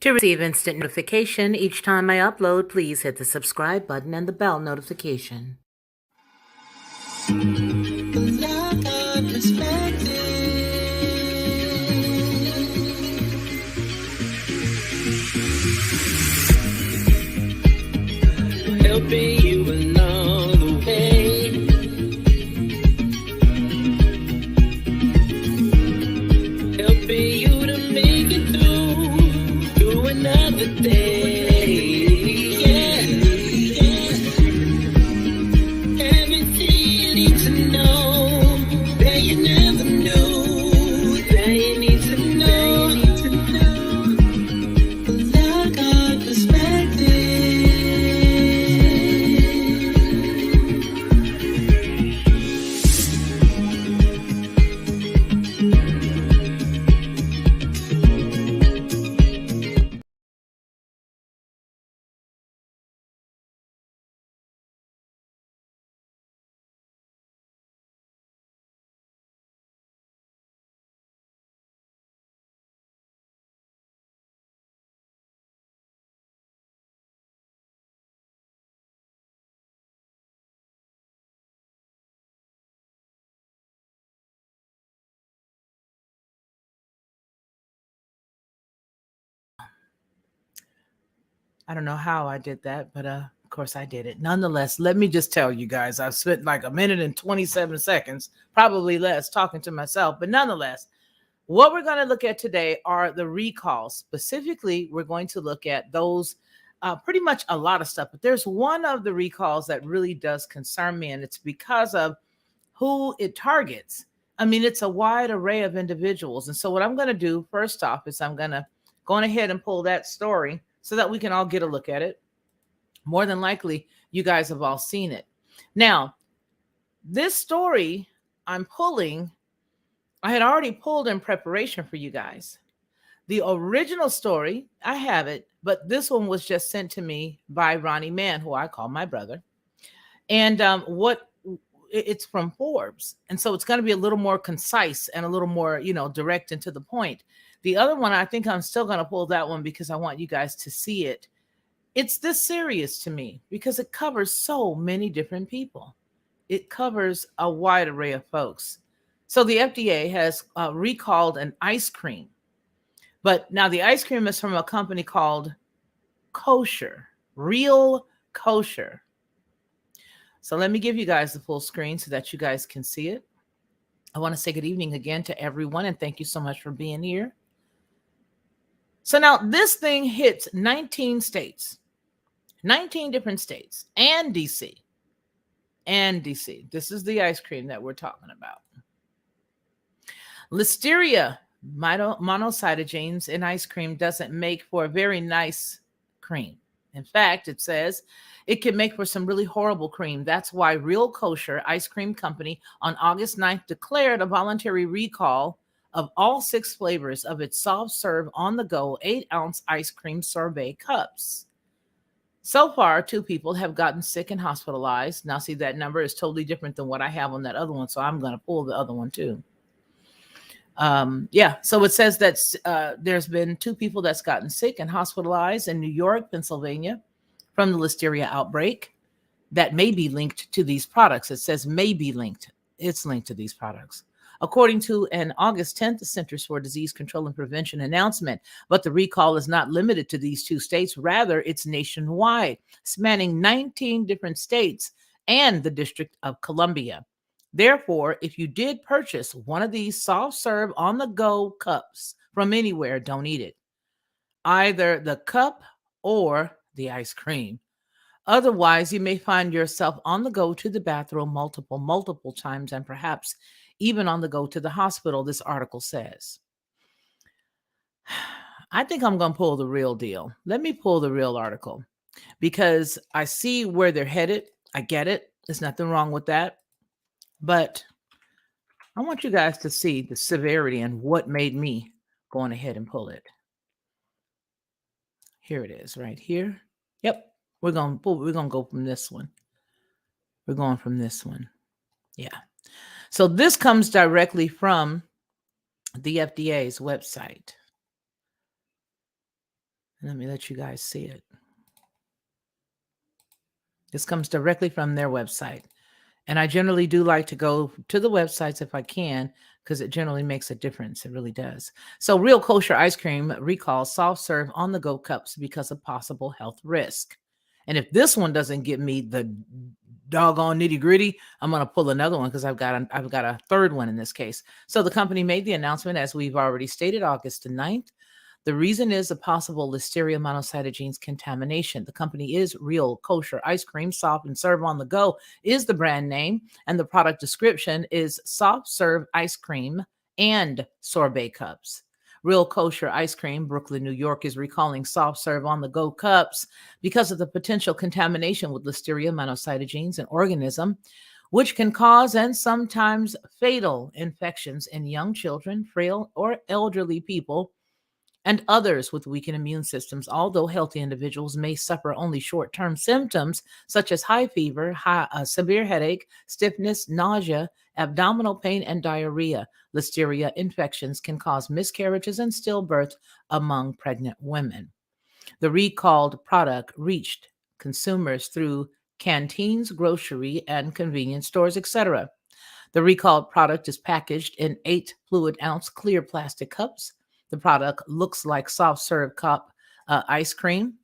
To receive instant notification each time I upload, please hit the subscribe button and the bell notification. Helping you along the way. Helping you to make it through another day. Yeah, yeah. Everything you need to know that you never knew, that you need to know. Lockhart Perspective. I don't know how I did that, but of course I did it. Nonetheless, let me just tell you guys, I've spent like a minute and 27 seconds, probably less, talking to myself. But nonetheless, what we're going to look at today are the recalls. Specifically, we're going to look at those, pretty much a lot of stuff. But there's one of the recalls that really does concern me, and it's because of who it targets. I mean, it's a wide array of individuals. And so what I'm going to do first off is I'm going to go ahead and pull that story so that we can all get a look at it. More than likely, you guys have all seen it. Now, this story I'm pulling, I had already pulled in preparation for you guys. The original story, I have it, but this one was just sent to me by Ronnie Mann, who I call my brother. And it's from Forbes. And so it's going to be a little more concise and a little more, direct and to the point. The other one, I think I'm still going to pull that one because I want you guys to see it. It's this serious to me because it covers so many different people. It covers a wide array of folks. So the FDA has recalled an ice cream. But now the ice cream is from a company called Kosher, Real Kosher. So let me give you guys the full screen so that you guys can see it. I want to say good evening again to everyone, and thank you so much for being here. So now this thing hits 19 states, 19 different states, and DC. And DC. This is the ice cream that we're talking about. Listeria monocytogenes in ice cream doesn't make for a very nice cream. In fact, it says it can make for some really horrible cream. That's why Real Kosher Ice Cream Company on August 9th declared a voluntary recall of all 6 flavors of its soft serve on the go 8-ounce ice cream sorbet cups. So far, 2 people have gotten sick and hospitalized. Now, see, that number is totally different than what I have on that other one, so I'm going to pull the other one too. So it says that there's been 2 people that's gotten sick and hospitalized in New York, Pennsylvania from the Listeria outbreak that may be linked to these products. It says may be linked. It's linked to these products. According to an August 10th Centers for Disease Control and Prevention announcement. But the recall is not limited to these 2 states. Rather, it's nationwide, spanning 19 different states and the District of Columbia. Therefore, if you did purchase one of these soft serve on the go cups from anywhere, don't eat it. Either the cup or the ice cream. Otherwise, you may find yourself on the go to the bathroom multiple times, and perhaps even on the go to the hospital, this article says. I think I'm going to pull the real deal. Let me pull the real article because I see where they're headed. I get it. There's nothing wrong with that. But I want you guys to see the severity and what made me go on ahead and pull it. Here it is right here. Yep. We're going to go from this one. We're going from this one. Yeah. So this comes directly from the FDA's website. Let me let you guys see it. This comes directly from their website. And I generally do like to go to the websites if I can, because it generally makes a difference. It really does. So, Real Kosher Ice Cream recalls soft serve on the go cups because of possible health risk. And if this one doesn't get me the doggone nitty gritty, I'm going to pull another one because I've got a third one in this case. So the company made the announcement, as we've already stated, August the 9th. The reason is a possible Listeria monocytogenes contamination. The company is Real Kosher Ice Cream. Soft and Serve on the Go is the brand name, and the product description is soft serve ice cream and sorbet cups. Real Kosher Ice Cream, Brooklyn, New York, is recalling soft serve on the go cups because of the potential contamination with Listeria monocytogenes, an organism which can cause and sometimes fatal infections in young children, frail or elderly people, and others with weakened immune systems. Although healthy individuals may suffer only short-term symptoms such as high fever, severe headache, stiffness, nausea, abdominal pain, and diarrhea, Listeria infections can cause miscarriages and stillbirth among pregnant women. The recalled product reached consumers through canteens, grocery and convenience stores, etc. The recalled product is packaged in 8 fluid ounce clear plastic cups. The product looks like soft serve cup ice cream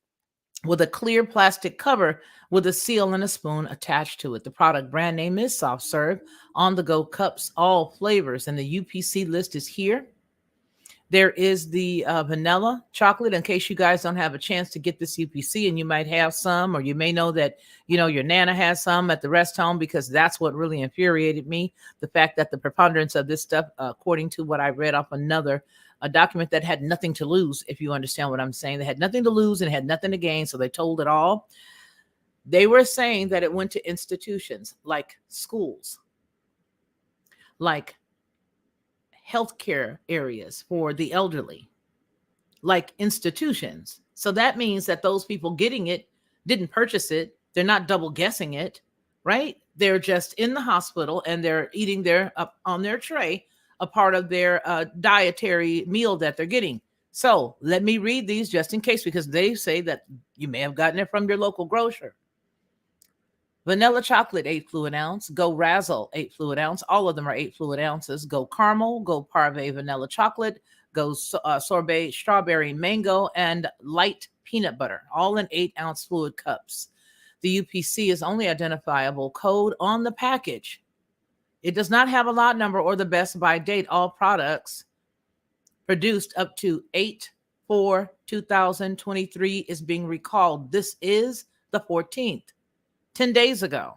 with a clear plastic cover with a seal and a spoon attached to it. The product brand name is Soft Serve on the go cups, all flavors, and the UPC list is here. There is the vanilla chocolate, in case you guys don't have a chance to get this UPC, and you might have some, or you may know that, your Nana has some at the rest home, because that's what really infuriated me. The fact that the preponderance of this stuff, according to what I read off a document that had nothing to lose, if you understand what I'm saying. They had nothing to lose and had nothing to gain, so they told it all. They were saying that it went to institutions like schools, like healthcare areas for the elderly, like institutions. So that means that those people getting it didn't purchase it. They're not double guessing it, right? They're just in the hospital and they're eating their on their tray a part of their dietary meal that they're getting. So let me read these just in case, because they say that you may have gotten it from your local grocer. Vanilla chocolate, 8 fluid ounce. Go Razzle, 8 fluid ounce. All of them are 8 fluid ounces. Go caramel, go parfait vanilla chocolate, go sorbet strawberry mango, and light peanut butter, all in 8-ounce fluid cups. The UPC is only identifiable code on the package. It does not have a lot number or the best by date. All products produced up to 8/4/2023 is being recalled. This is the 14th. 10 days ago.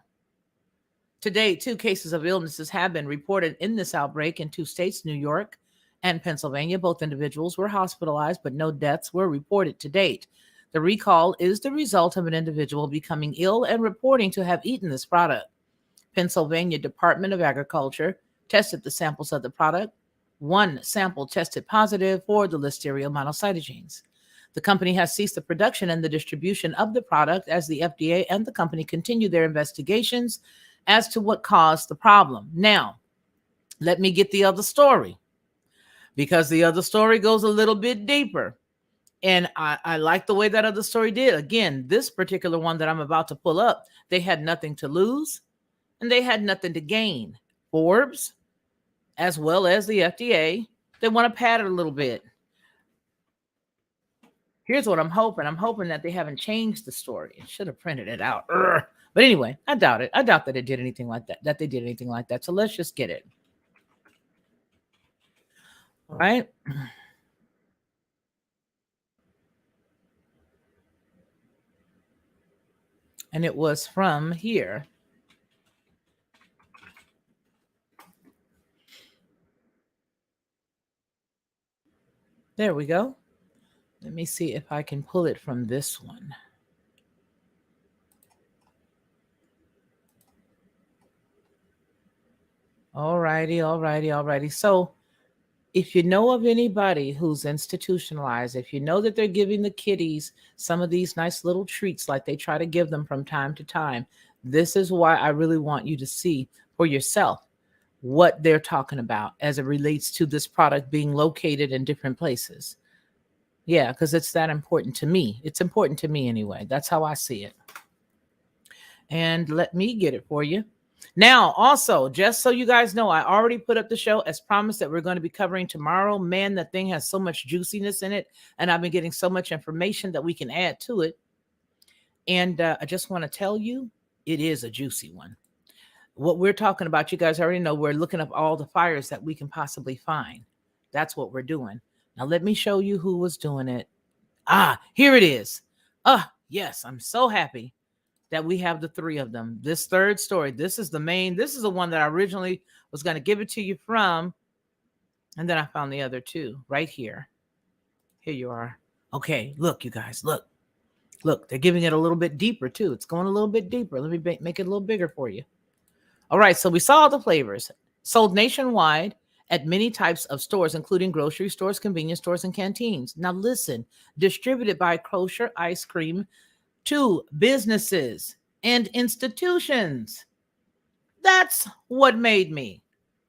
To date, 2 cases of illnesses have been reported in this outbreak in 2 states, New York and Pennsylvania. Both individuals were hospitalized, but no deaths were reported to date. The recall is the result of an individual becoming ill and reporting to have eaten this product. Pennsylvania Department of Agriculture tested the samples of the product. 1 sample tested positive for the Listeria monocytogenes. The company has ceased the production and the distribution of the product as the FDA and the company continue their investigations as to what caused the problem. Now, let me get the other story, because the other story goes a little bit deeper. And I like the way that other story did. Again, this particular one that I'm about to pull up, they had nothing to lose and they had nothing to gain. Forbes, as well as the FDA, they want to pad it a little bit. Here's what I'm hoping. I'm hoping that they haven't changed the story. I should have printed it out. Urgh. But anyway, I doubt it. I doubt that it did anything like that, they did anything like that. So let's just get it. All right. And it was from here. There we go. Let me see if I can pull it from this one. All righty. So if you know of anybody who's institutionalized, if you know that they're giving the kiddies some of these nice little treats like they try to give them from time to time, this is why I really want you to see for yourself what they're talking about as it relates to this product being located in different places. Yeah, because it's that important to me. It's important to me anyway. That's how I see it. And let me get it for you. Now, also, just so you guys know, I already put up the show as promised that we're going to be covering tomorrow. Man, that thing has so much juiciness in it, and I've been getting so much information that we can add to it. And I just want to tell you, it is a juicy one. What we're talking about, you guys already know, we're looking up all the fires that we can possibly find. That's what we're doing. Now, let me show you who was doing it. Ah, here it is. Ah, yes, I'm so happy that we have the three of them. This third story, this is the main, this is the one that I originally was going to give it to you from. And then I found the other two right here. Here you are. Okay, look, you guys, look. Look, they're giving it a little bit deeper too. It's going a little bit deeper. Let me make it a little bigger for you. All right, so we saw the flavors sold nationwide at many types of stores, including grocery stores, convenience stores, and canteens. Now, listen, distributed by Kosher Ice Cream to businesses and institutions. That's what made me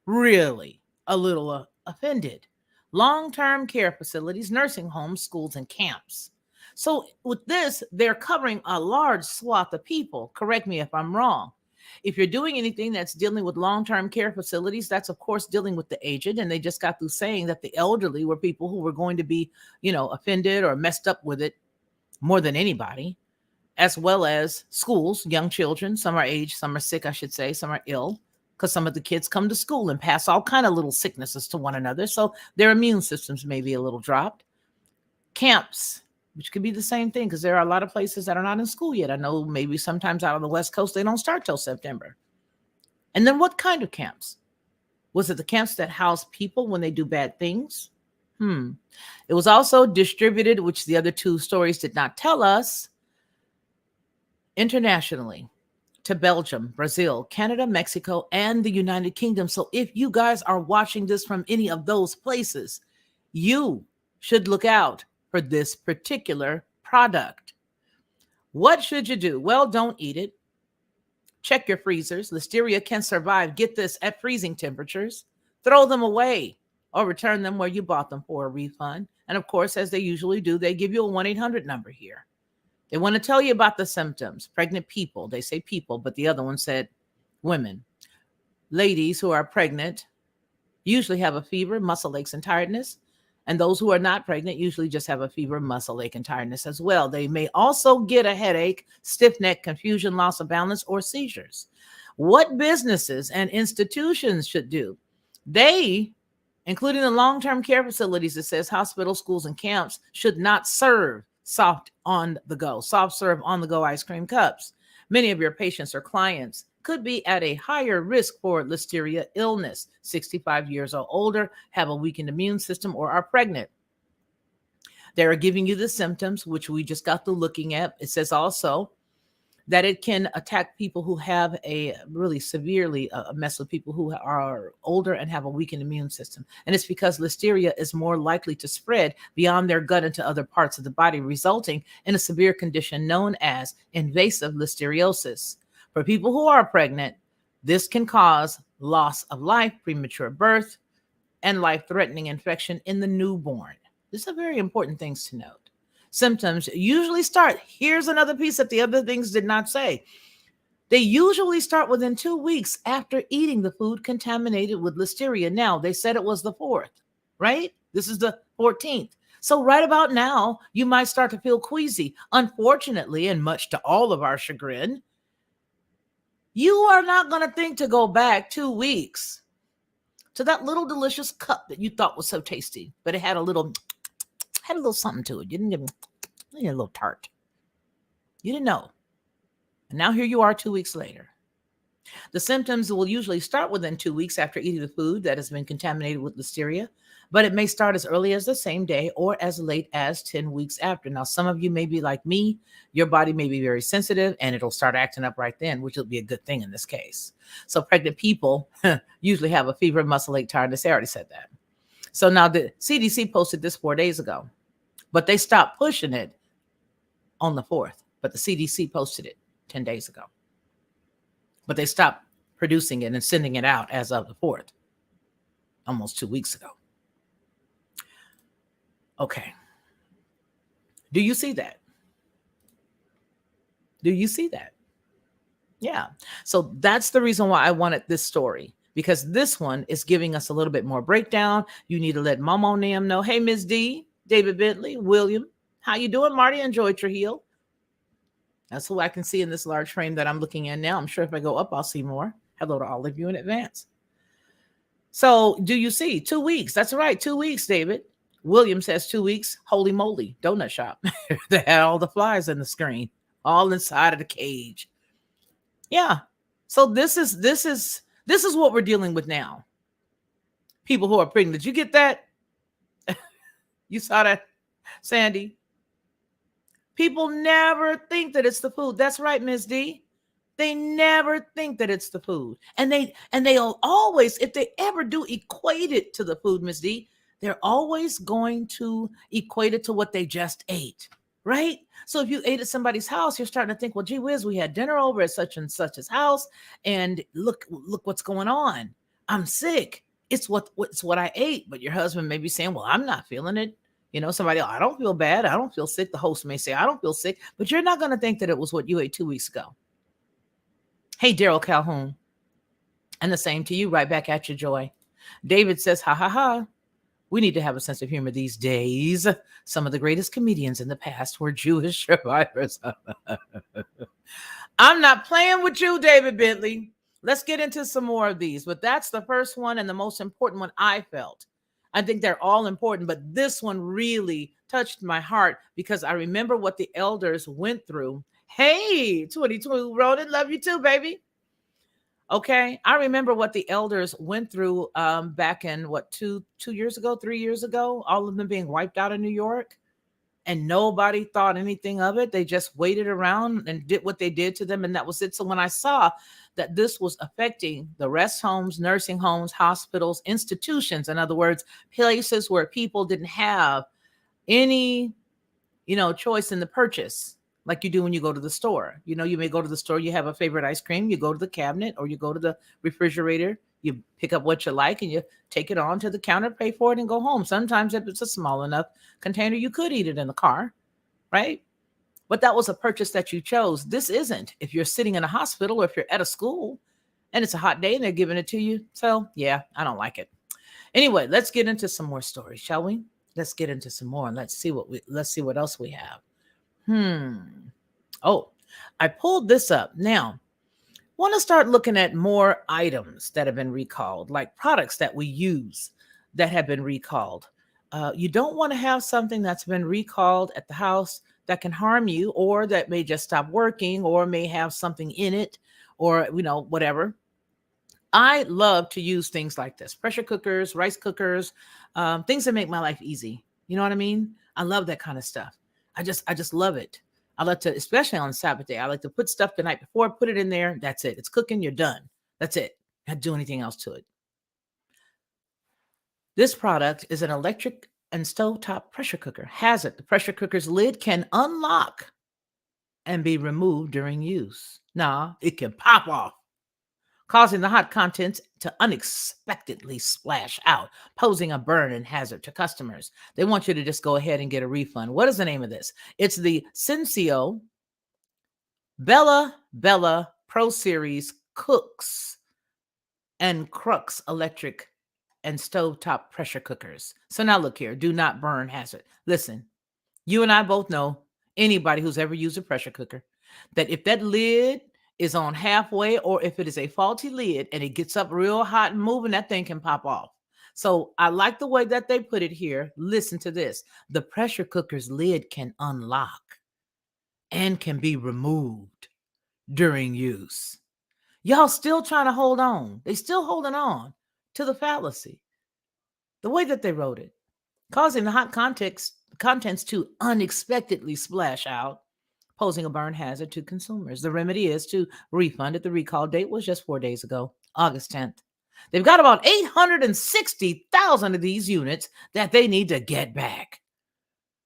really a little offended. Long term care facilities, nursing homes, schools, and camps. So, with this, they're covering a large swath of people. Correct me if I'm wrong. If you're doing anything that's dealing with long term care facilities, that's of course dealing with the aged. And they just got through saying that the elderly were people who were going to be, offended or messed up with it more than anybody, as well as schools, young children. Some are aged, some are sick, I should say, some are ill, because some of the kids come to school and pass all kind of little sicknesses to one another. So their immune systems may be a little dropped. Camps, which could be the same thing, because there are a lot of places that are not in school yet. I know maybe sometimes out on the West Coast, they don't start till September. And then what kind of camps? Was it the camps that house people when they do bad things? It was also distributed, which the other two stories did not tell us, internationally to Belgium, Brazil, Canada, Mexico, and the United Kingdom. So if you guys are watching this from any of those places, you should look out for this particular product. What should you do? Well, don't eat it. Check your freezers. Listeria can survive, get this, at freezing temperatures. Throw them away or return them where you bought them for a refund. And of course, as they usually do, they give you a 1-800 number here. They want to tell you about the symptoms. Pregnant people, they say people, but the other one said women. Ladies who are pregnant usually have a fever, muscle aches, and tiredness. And those who are not pregnant usually just have a fever, muscle ache, and tiredness as well. They may also get a headache, stiff neck, confusion, loss of balance, or seizures. What businesses and institutions should do? They, including the long-term care facilities, it says hospitals, schools, and camps, should not serve soft serve on the go ice cream cups. Many of your patients or clients could be at a higher risk for listeria illness, 65 years or older, have a weakened immune system, or are pregnant. They're giving you the symptoms, which we just got through looking at. It says also that it can attack people who have a really severely mess with people who are older and have a weakened immune system. And it's because listeria is more likely to spread beyond their gut into other parts of the body, resulting in a severe condition known as invasive listeriosis. For people who are pregnant, this can cause loss of life, premature birth, and life-threatening infection in the newborn. These are very important things to note. Symptoms usually start, here's another piece that the other things did not say. They usually start within 2 weeks after eating the food contaminated with listeria. Now, they said it was the 4th, right? This is the 14th. So right about now, you might start to feel queasy. Unfortunately, and much to all of our chagrin, you are not going to think to go back 2 weeks to that little delicious cup that you thought was so tasty, but it had a little something to it. You didn't get a little tart. You didn't know. And now here you are 2 weeks later. The symptoms will usually start within 2 weeks after eating the food that has been contaminated with listeria, but it may start as early as the same day or as late as 10 weeks after. Now, some of you may be like me. Your body may be very sensitive and it'll start acting up right then, which will be a good thing in this case. So pregnant people usually have a fever, muscle ache, tiredness. I already said that. So now the CDC posted this 4 days ago, but they stopped pushing it on the 4th. But the CDC posted it 10 days ago. But they stopped producing it and sending it out as of the 4th, almost 2 weeks ago. Okay. Do you see that? Do you see that? Yeah. So that's the reason why I wanted this story, because this one is giving us a little bit more breakdown. You need to let Mama and them know. Hey, Miss D, David Bentley, William, how you doing? Marty and Joy Trujillo. That's who I can see in this large frame that I'm looking at now. I'm sure if I go up, I'll see more. Hello to all of you in advance. So do you see 2 weeks? That's right. 2 weeks, David. William says 2 weeks. Holy moly. Donut shop. They had all the flies in the screen, all inside of the cage. Yeah. So this is what we're dealing with now. People who are pregnant. Did you get that? You saw that, Sandy? People never think that it's the food. That's right, Miss D. They never think that it's the food. And they'll always, if they ever do equate it to the food, Miss D, they're always going to equate it to what they just ate. Right? So if you ate at somebody's house, you're starting to think, well, gee whiz, we had dinner over at such and such's house, and look what's going on. I'm sick. It's what I ate. But your husband may be saying, well, I'm not feeling it. Somebody, I don't feel bad. I don't feel sick. The host may say, I don't feel sick, but you're not going to think that it was what you ate 2 weeks ago. Hey, Daryl Calhoun. And the same to you, right back at you, Joy. David says, ha ha ha. We need to have a sense of humor these days. Some of the greatest comedians in the past were Jewish survivors. I'm not playing with you, David Bentley. Let's get into some more of these. But that's the first one and the most important one I felt. I think they're all important, but this one really touched my heart because I remember what the elders went through. Hey, 22 Ronan, love you too, baby. Okay, I remember what the elders went through back in what 2 years ago, 3 years ago, all of them being wiped out in New York, and nobody thought anything of it. They just waited around and did what they did to them, and that was it. So when I saw that this was affecting the rest homes, nursing homes, hospitals, institutions, in other words, places where people didn't have any choice in the purchase, like you do when you go to the store. You may go to the store, you have a favorite ice cream, you go to the cabinet or you go to the refrigerator, you pick up what you like and you take it on to the counter, pay for it, and go home. Sometimes if it's a small enough container, you could eat it in the car, right? But that was a purchase that you chose. This isn't. If you're sitting in a hospital or if you're at a school and it's a hot day and they're giving it to you. So yeah, I don't like it. Anyway, let's get into some more stories, shall we? Let's get into some more and let's see what else we have. Oh, I pulled this up. Now, want to start looking at more items that have been recalled, like products that we use that have been recalled. You don't want to have something that's been recalled at the house that can harm you or that may just stop working or may have something in it or, whatever. I love to use things like this: pressure cookers, rice cookers, things that make my life easy. You know what I mean? I love that kind of stuff. I just love it. I like to, especially on Sabbath day, I like to put stuff the night before, put it in there. That's it. It's cooking. You're done. That's it. Not do anything else to it. This product is an electric and stovetop pressure cooker. Has it? The pressure cooker's lid can unlock and be removed during use. Nah, it can pop off, causing the hot contents to unexpectedly splash out, posing a burn and hazard to customers. They want you to just go ahead and get a refund. What is the name of this? It's the Sensio Bella Pro Series Cooks and Crux electric and stovetop pressure cookers. So now look here, do not burn hazard. Listen, you and I both know, anybody who's ever used a pressure cooker, that if that lid is on halfway or if it is a faulty lid and it gets up real hot and moving, that thing can pop off. So I like the way that they put it here. Listen to this. The pressure cooker's lid can unlock and can be removed during use. Y'all still trying to hold on. They still holding on to the fallacy. The way that they wrote it, causing the hot contents to unexpectedly splash out, posing a burn hazard to consumers. The remedy is to refund it. The recall date was just 4 days ago, August 10th. They've got about 860,000 of these units that they need to get back.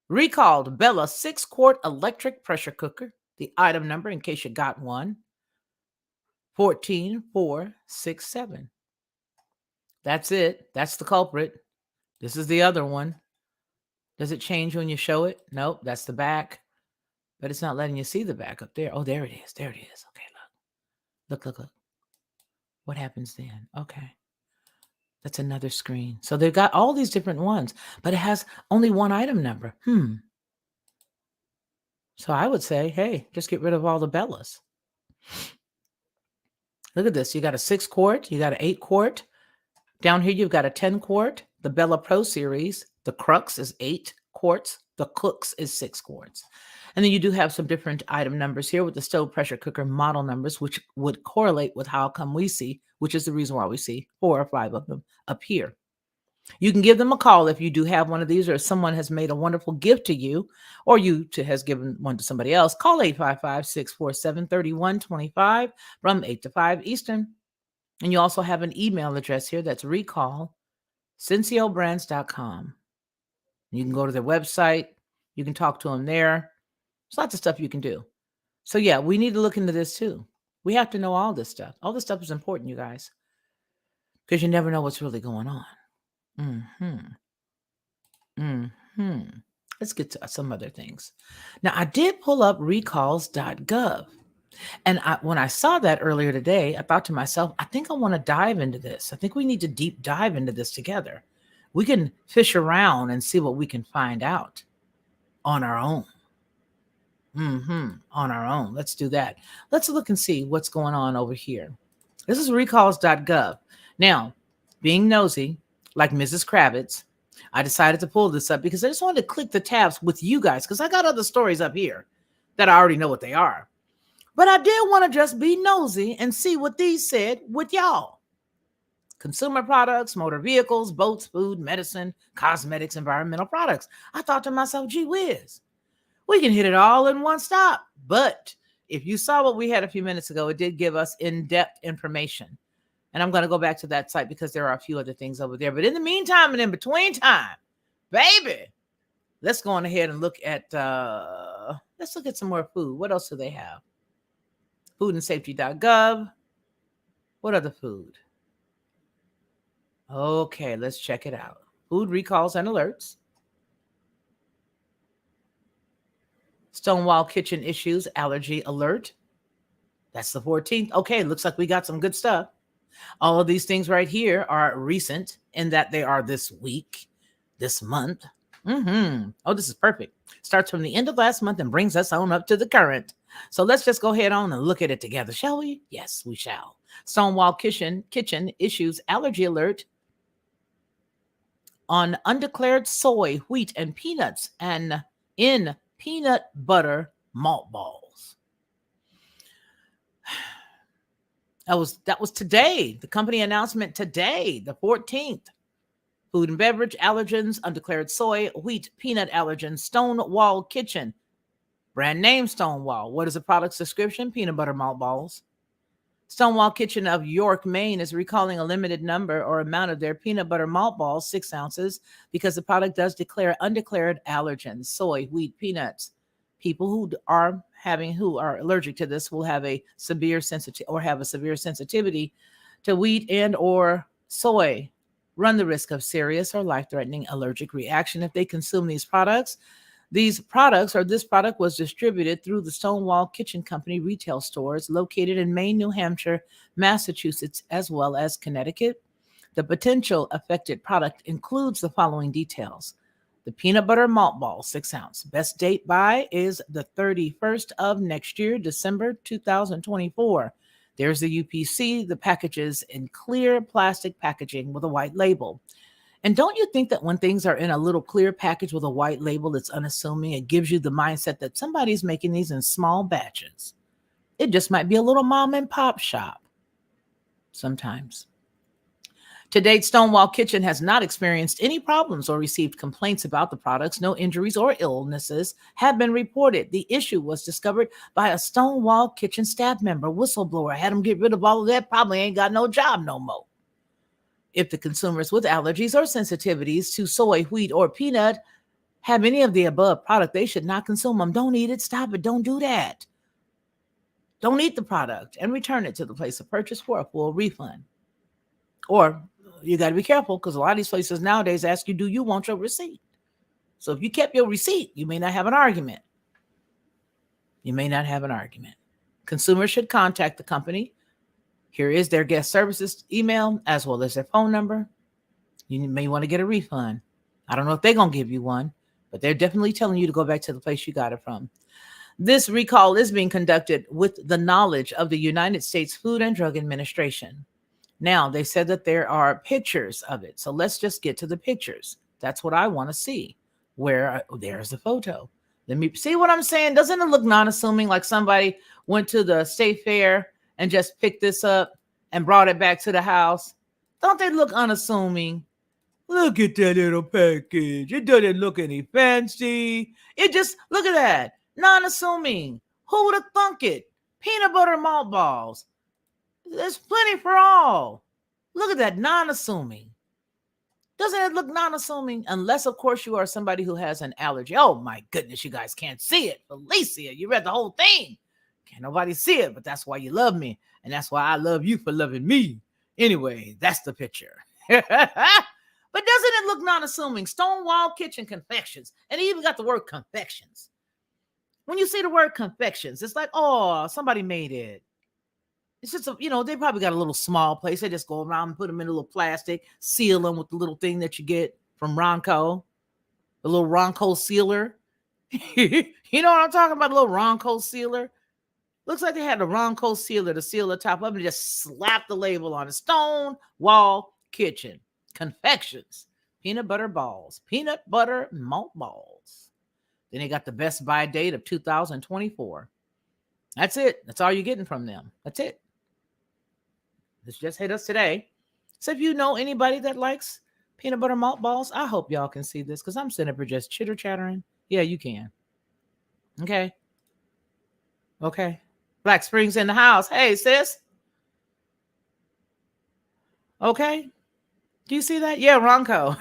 Recalled Bella 6-quart electric pressure cooker. The item number, in case you got one, 14467. That's it. That's the culprit. This is the other one. Does it change when you show it? Nope, that's the back. But it's not letting you see the back up there. Oh, there it is. There it is. Okay, look. Look, look, look. What happens then? Okay. That's another screen. So they've got all these different ones, but it has only one item number. So I would say, hey, just get rid of all the Bellas. Look at this. You got a 6-quart, you got an 8-quart. Down here, you've got a 10-quart. The Bella Pro series, the Crux is 8 quarts. The Cooks is 6 quarts. And then you do have some different item numbers here with the stove pressure cooker model numbers, which would correlate with how come we see, which is the reason why we see 4 or 5 of them up here. You can give them a call if you do have one of these, or if someone has made a wonderful gift to you, or has given one to somebody else. Call 855-647-3125 from 8 to 5 Eastern. And you also have an email address here that's recall.cinciobrands.com. You can go to their website. You can talk to them there. There's lots of stuff you can do. So yeah, we need to look into this too. We have to know all this stuff. All this stuff is important, you guys, because you never know what's really going on. Let's get to some other things. Now, I did pull up recalls.gov. And when I saw that earlier today, I thought to myself, I think I want to dive into this. I think we need to deep dive into this together. We can fish around and see what we can find out on our own. On our own. Let's do that. Let's look and see what's going on over here. This is recalls.gov. Now, being nosy, like Mrs. Kravitz, I decided to pull this up because I just wanted to click the tabs with you guys because I got other stories up here that I already know what they are. But I did want to just be nosy and see what these said with y'all. Consumer products, motor vehicles, boats, food, medicine, cosmetics, environmental products. I thought to myself, gee whiz, we can hit it all in one stop. But if you saw what we had a few minutes ago, it did give us in-depth information. And I'm going to go back to that site because there are a few other things over there. But in the meantime and in between time, baby, let's go on ahead and look at, let's look at some more food. What else do they have? Foodandsafety.gov. What other food? Okay, let's check it out. Food recalls and alerts. Stonewall Kitchen issues allergy alert. That's the 14th. Okay, looks like we got some good stuff. All of these things right here are recent in that they are this week, this month. Oh, this is perfect. Starts from the end of last month and brings us on up to the current. So let's just go ahead on and look at it together, shall we? Yes, we shall. Stonewall Kitchen issues allergy alert on undeclared soy, wheat, and peanuts and in peanut butter malt balls. That was today. The company announcement today, the 14th. Food and beverage allergens, undeclared soy, wheat, peanut allergens, Stonewall Kitchen. Brand name Stonewall. What is the product's description? Peanut butter malt balls. Stonewall Kitchen of York, Maine is recalling a limited number or amount of their peanut butter malt balls, 6 ounces, because the product does declare undeclared allergens, soy, wheat, peanuts. People who are allergic to this will have a severe sensitivity to wheat and or soy, run the risk of serious or life-threatening allergic reaction if they consume these products. This product was distributed through the Stonewall Kitchen Company retail stores located in Maine, New Hampshire, Massachusetts, as well as Connecticut. The potential affected product includes the following details. The peanut butter malt ball, 6 ounce. Best date buy is the 31st of next year, December 2024. There's the UPC. The packages in clear plastic packaging with a white label. And don't you think that when things are in a little clear package with a white label, it's unassuming? It gives you the mindset that somebody's making these in small batches. It just might be a little mom and pop shop sometimes. To date, Stonewall Kitchen has not experienced any problems or received complaints about the products. No injuries or illnesses have been reported. The issue was discovered by a Stonewall Kitchen staff member, whistleblower. Had them get rid of all of that, probably ain't got no job no more. If the consumers with allergies or sensitivities to soy, wheat, or peanut have any of the above product, they should not consume them. Don't eat it. Stop it. Don't do that. Don't eat the product and return it to the place of purchase for a full refund. Or you got to be careful because a lot of these places nowadays ask you, do you want your receipt? So if you kept your receipt, you may not have an argument. You may not have an argument. Consumers should contact the company. Here is their guest services email as well as their phone number. You may want to get a refund. I don't know if they're going to give you one, but they're definitely telling you to go back to the place you got it from. This recall is being conducted with the knowledge of the United States Food and Drug Administration. Now, they said that there are pictures of it. So let's just get to the pictures. That's what I want to see. There's the photo. Let me see what I'm saying. Doesn't it look non-assuming, like somebody went to the state fair and just picked this up and brought it back to the house? Don't they look unassuming? Look at that little package. It doesn't look any fancy. It just, look at that. Non-assuming. Who would have thunk it? Peanut butter malt balls. There's plenty for all. Look at that, non-assuming. Doesn't it look non-assuming? Unless, of course, you are somebody who has an allergy. Oh, my goodness, you guys can't see it. Felicia, you read the whole thing. Can't nobody see it, but that's why you love me. And that's why I love you for loving me. Anyway, that's the picture. But doesn't it look non-assuming? Stonewall Kitchen confections. And it even got the word confections. When you see the word confections, it's like, oh, somebody made it. It's just, they probably got a little small place. They just go around and put them in a little plastic, seal them with the little thing that you get from Ronco, the little Ronco sealer. You know what I'm talking about? The little Ronco sealer. Looks like they had the Ronco sealer to seal the top up and just slap the label on it. Stonewall Kitchen confections, peanut butter balls, peanut butter malt balls. Then they got the best by date of 2024. That's it. That's all you're getting from them. That's it. This just hit us today. So if you know anybody that likes peanut butter malt balls, I hope y'all can see this because I'm sitting up here just chitter chattering. Yeah, you can. Okay. Okay. Black Springs in the house. Hey, sis. Okay. Do you see that? Yeah, Ronco.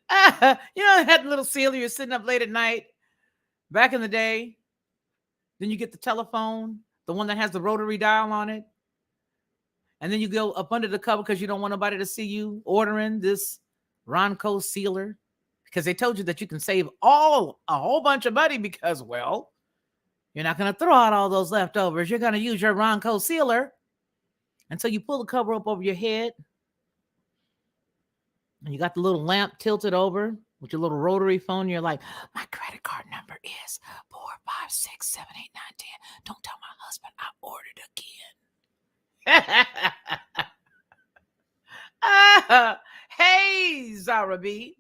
That little sealer, you're sitting up late at night back in the day. Then you get the telephone, the one that has the rotary dial on it. And then you go up under the cover because you don't want nobody to see you ordering this Ronco sealer because they told you that you can save a whole bunch of money because, well, you're not going to throw out all those leftovers. You're going to use your Ronco sealer. And so you pull the cover up over your head and you got the little lamp tilted over with your little rotary phone. You're like, my credit card number is 4, 5, 6, 7, 8, 9, 10. Don't tell my husband I ordered again. Hey, Zara B.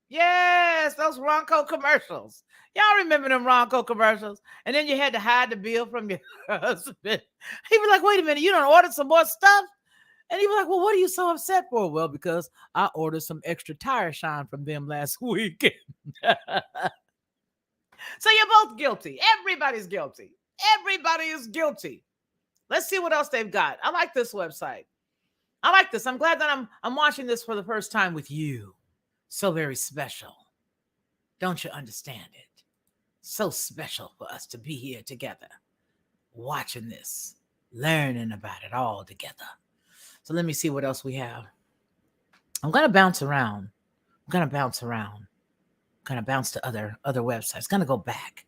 Yes, those Ronco commercials. Y'all remember them Ronco commercials? And then you had to hide the bill from your husband. He'd be like, wait a minute, you done ordered some more stuff? And he'd be like, well, what are you so upset for? Well, because I ordered some extra tire shine from them last week. So you're both guilty. Everybody's guilty. Everybody is guilty. Let's see what else they've got. I like this website. I like this. I'm glad that I'm watching this for the first time with you. So very special. Don't you understand it? So special for us to be here together, watching this, learning about it all together. So let me see what else we have. I'm going to bounce around. I'm going to bounce to other websites. Going to go back.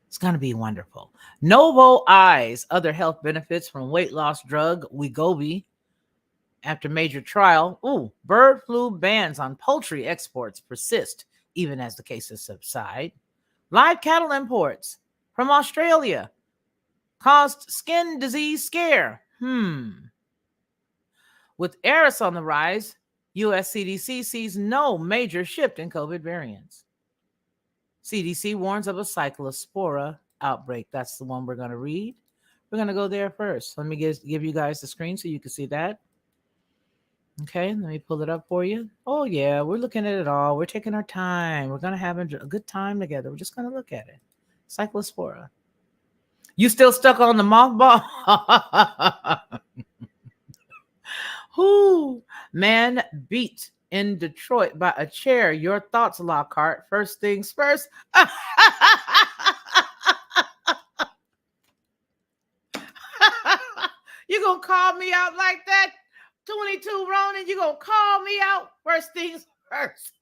It's going to be wonderful. Novo eyes other health benefits from weight loss drug Wegovy after major trial. Ooh, bird flu bans on poultry exports persist even as the cases subside. Live cattle imports from Australia caused skin disease scare. With ARIS on the rise, U.S. CDC sees no major shift in COVID variants. CDC warns of a cyclospora outbreak. That's the one we're going to read. We're going to go there first. Let me give you guys the screen so you can see that. Okay, let me pull it up for you. Oh, yeah, we're looking at it all. We're taking our time. We're going to have a good time together. We're just going to look at it. Cyclospora. You still stuck on the mothball? Who? Man beat in Detroit by a chair. Your thoughts, Lockhart. First things first. You gonna call me out like that? 22 Ronin, you gonna call me out? First things first.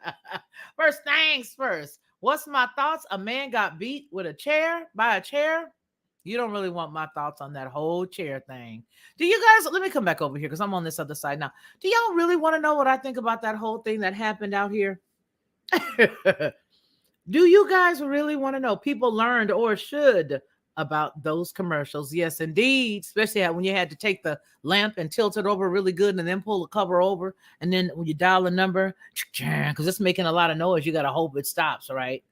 First things first. What's my thoughts? A man got beat with a chair by a chair. You don't really want my thoughts on that whole chair thing. Do you guys, let me come back over here because I'm on this other side now. Do y'all really want to know what I think about that whole thing that happened out here? Do you guys really want to know? People learned or should about those commercials. Yes, indeed. Especially when you had to take the lamp and tilt it over really good and then pull the cover over. And then when you dial the number, because it's making a lot of noise, you got to hope it stops, right?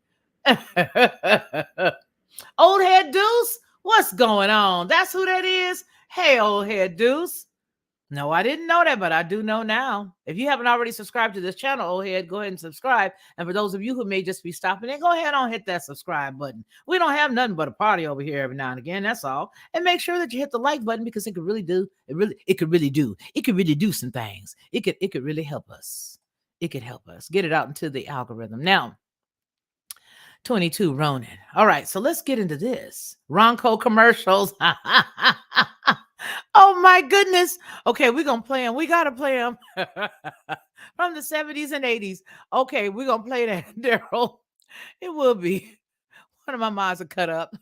Old head Deuce, what's going on? That's who that is. Hey, old head Deuce. No, I didn't know that, but I do know now. If you haven't already subscribed to this channel, old head, go ahead and subscribe. And for those of you who may just be stopping in, go ahead and hit that subscribe button. We don't have nothing but a party over here every now and again. That's all. And make sure that you hit the like button because it could really do. It could really do some things. It could really help us. It could help us get it out into the algorithm. Now, 22 Ronin. All right, so let's get into this. Ronco commercials. Oh my goodness. Okay, we're going to play them. We got to play them from the 70s and 80s. Okay, we're going to play that, Daryl. It will be. One of my minds are cut up.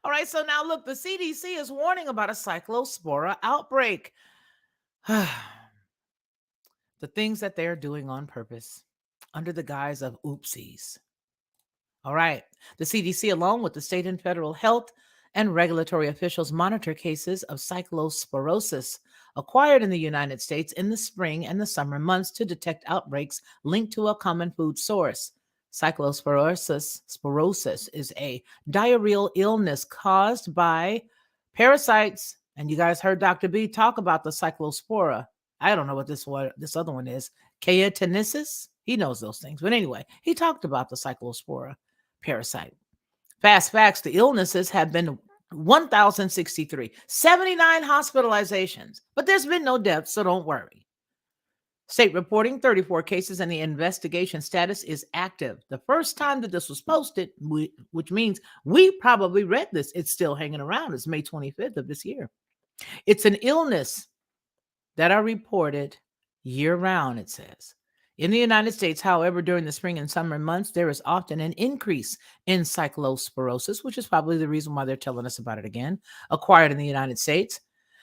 All right, so now look, the CDC is warning about a cyclospora outbreak. The things that they're doing on purpose under the guise of oopsies. All right. The CDC, along with the state and federal health and regulatory officials, monitor cases of cyclosporosis acquired in the United States in the spring and the summer months to detect outbreaks linked to a common food source. Cyclosporosis is a diarrheal illness caused by parasites. And you guys heard Dr. B talk about the cyclospora. I don't know what this other one is. Caetenesis? He knows those things. But anyway, he talked about the cyclospora parasite. Fast facts, the illnesses have been 1,063, 79 hospitalizations, but there's been no deaths, so don't worry. State reporting 34 cases and the investigation status is active. The first time that this was posted, which means we probably read this, it's still hanging around. It's May 25th of this year. It's an illness that are reported year-round, it says. In the United States, however, during the spring and summer months, there is often an increase in cyclosporosis, which is probably the reason why they're telling us about it again, acquired in the United States.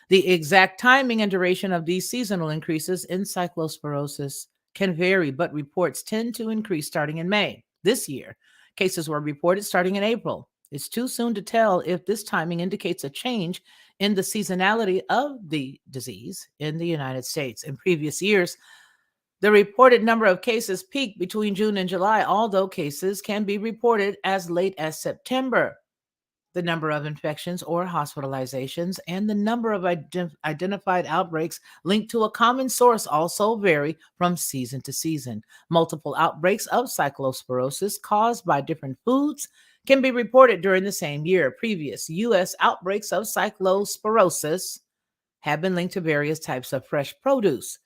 The exact timing and duration of these seasonal increases in cyclosporosis can vary, but reports tend to increase starting in May. This year, cases were reported starting in April. It's too soon to tell if this timing indicates a change in the seasonality of the disease in the United States. In previous years, the reported number of cases peaked between June and July, although cases can be reported as late as September. The number of infections or hospitalizations and the number of identified outbreaks linked to a common source also vary from season to season. Multiple outbreaks of cyclosporosis caused by different foods can be reported during the same year. Previous U.S. outbreaks of cyclosporosis have been linked to various types of fresh produce,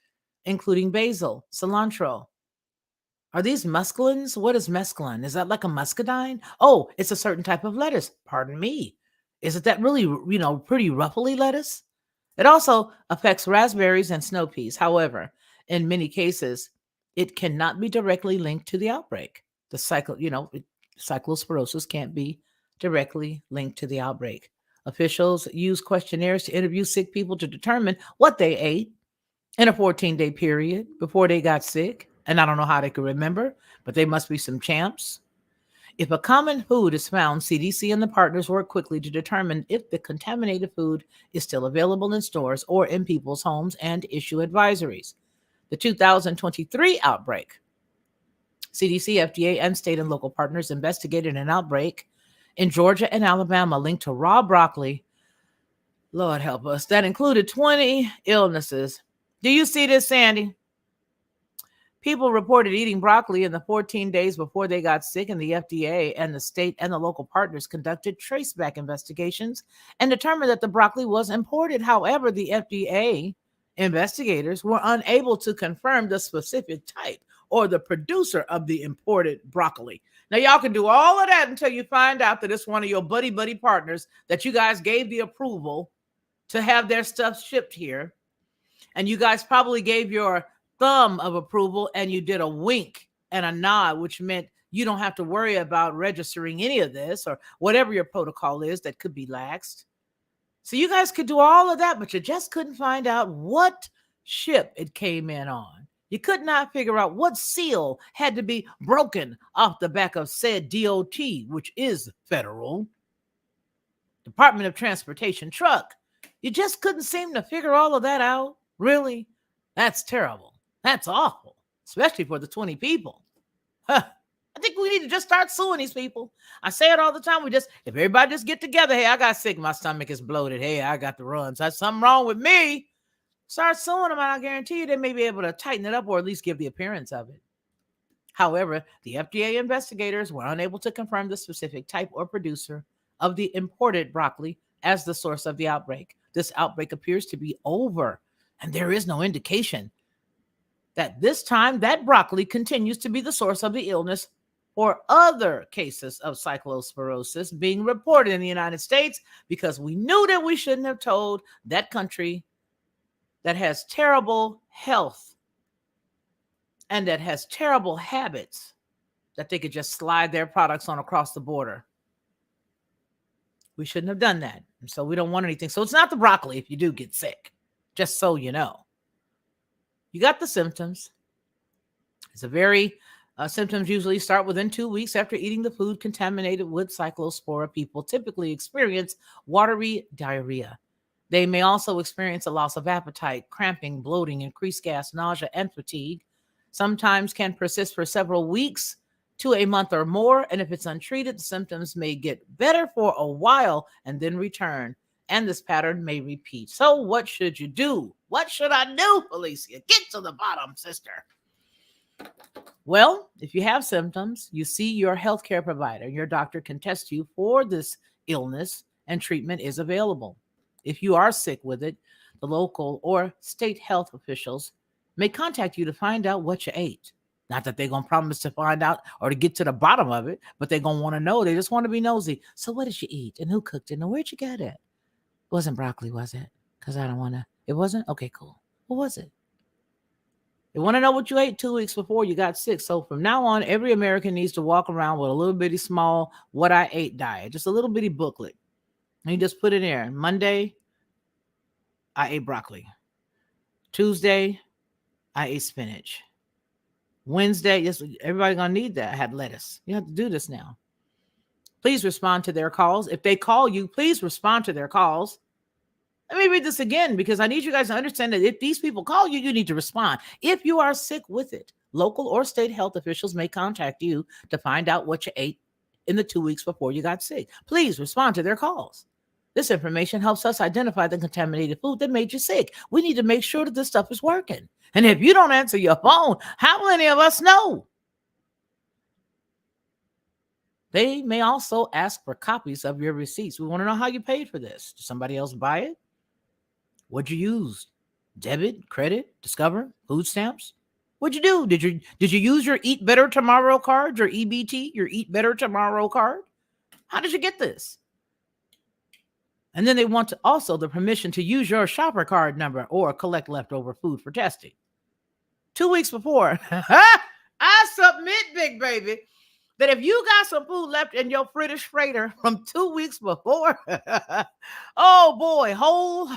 including basil, cilantro. Are these mesclines? What is mesclun? Is that like a muscadine? Oh, it's a certain type of lettuce. Pardon me. Is it that really, pretty ruffly lettuce? It also affects raspberries and snow peas. However, in many cases, it cannot be directly linked to the outbreak. The cyclosporosis can't be directly linked to the outbreak. Officials use questionnaires to interview sick people to determine what they ate in a 14-day period before they got sick. And I don't know how they could remember, but they must be some champs. If a common food is found, CDC and the partners work quickly to determine if the contaminated food is still available in stores or in people's homes and issue advisories. The 2023 outbreak. CDC, FDA, and state and local partners investigated an outbreak in Georgia and Alabama linked to raw broccoli. Lord help us. That included 20 illnesses. Do you see this, Sandy? People reported eating broccoli in the 14 days before they got sick, and the FDA and the state and the local partners conducted traceback investigations and determined that the broccoli was imported. However, the FDA investigators were unable to confirm the specific type or the producer of the imported broccoli. Now, y'all can do all of that until you find out that it's one of your buddy partners that you guys gave the approval to have their stuff shipped here. And you guys probably gave your thumb of approval and you did a wink and a nod, which meant you don't have to worry about registering any of this or whatever your protocol is that could be laxed. So you guys could do all of that, but you just couldn't find out what ship it came in on. You could not figure out what seal had to be broken off the back of said DOT, which is federal Department of Transportation truck. You just couldn't seem to figure all of that out. Really? That's terrible. That's awful, especially for the 20 people. Huh. I think we need to just start suing these people. I say it all the time. If everybody just get together, hey, I got sick, my stomach is bloated. Hey, I got the runs. There's something wrong with me. Start suing them, and I guarantee you they may be able to tighten it up or at least give the appearance of it. However, the FDA investigators were unable to confirm the specific type or producer of the imported broccoli as the source of the outbreak. This outbreak appears to be over, and there is no indication that this time that broccoli continues to be the source of the illness or other cases of cyclosporosis being reported in the United States, because we knew that we shouldn't have told that country that has terrible health and that has terrible habits that they could just slide their products on across the border. We shouldn't have done that. And so we don't want anything. So it's not the broccoli if you do get sick, just so you know. You got the symptoms. Symptoms usually start within 2 weeks after eating the food contaminated with cyclospora. People typically experience watery diarrhea. They may also experience a loss of appetite, cramping, bloating, increased gas, nausea, and fatigue. Sometimes can persist for several weeks to a month or more, and if it's untreated, the symptoms may get better for a while and then return, and this pattern may repeat. So what should you do? What should I do, Felicia? Get to the bottom, sister. Well, if you have symptoms, you see your healthcare provider. Your doctor can test you for this illness, and treatment is available. If you are sick with it, the local or state health officials may contact you to find out what you ate. Not that they're going to promise to find out or to get to the bottom of it, but they're going to want to know. They just want to be nosy. So what did you eat and who cooked it and where'd you get it? It wasn't broccoli, was it? Because I don't want to. It wasn't? Okay, cool. What was it? They want to know what you ate 2 weeks before you got sick. So from now on, every American needs to walk around with a little bitty small what I ate diet, just a little bitty booklet. And you just put it in. Monday, I ate broccoli. Tuesday, I ate spinach. Wednesday, yes, everybody's going to need that. I had lettuce. You have to do this now. Please respond to their calls. If they call you, please respond to their calls. Let me read this again because I need you guys to understand that if these people call you, you need to respond. If you are sick with it, local or state health officials may contact you to find out what you ate in the 2 weeks before you got sick. Please respond to their calls. This information helps us identify the contaminated food that made you sick. We need to make sure that this stuff is working. And if you don't answer your phone, how many of us know? They may also ask for copies of your receipts. We want to know how you paid for this. Did somebody else buy it? What'd you use? Debit, credit, Discover, food stamps? What'd you do? Did you use your Eat Better Tomorrow card, your EBT, your Eat Better Tomorrow card? How did you get this? And then they want to also the permission to use your shopper card number or collect leftover food for testing. 2 weeks before, I submit, big baby, that if you got some food left in your British freighter from 2 weeks before, oh boy, hold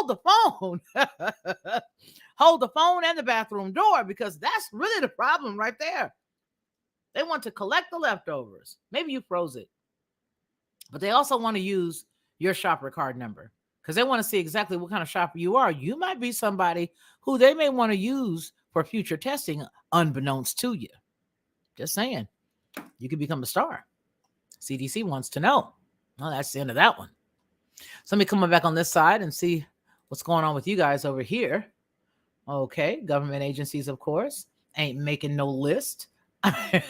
the phone. Hold the phone and the bathroom door, because that's really the problem right there. They want to collect the leftovers. Maybe you froze it. But they also want to use your shopper card number because they want to see exactly what kind of shopper you are. You might be somebody who they may want to use for future testing unbeknownst to you. Just saying. You could become a star. CDC wants to know. Well, that's the end of that one. So let me come back on this side and see what's going on with you guys over here. Okay, government agencies, of course, ain't making no list. I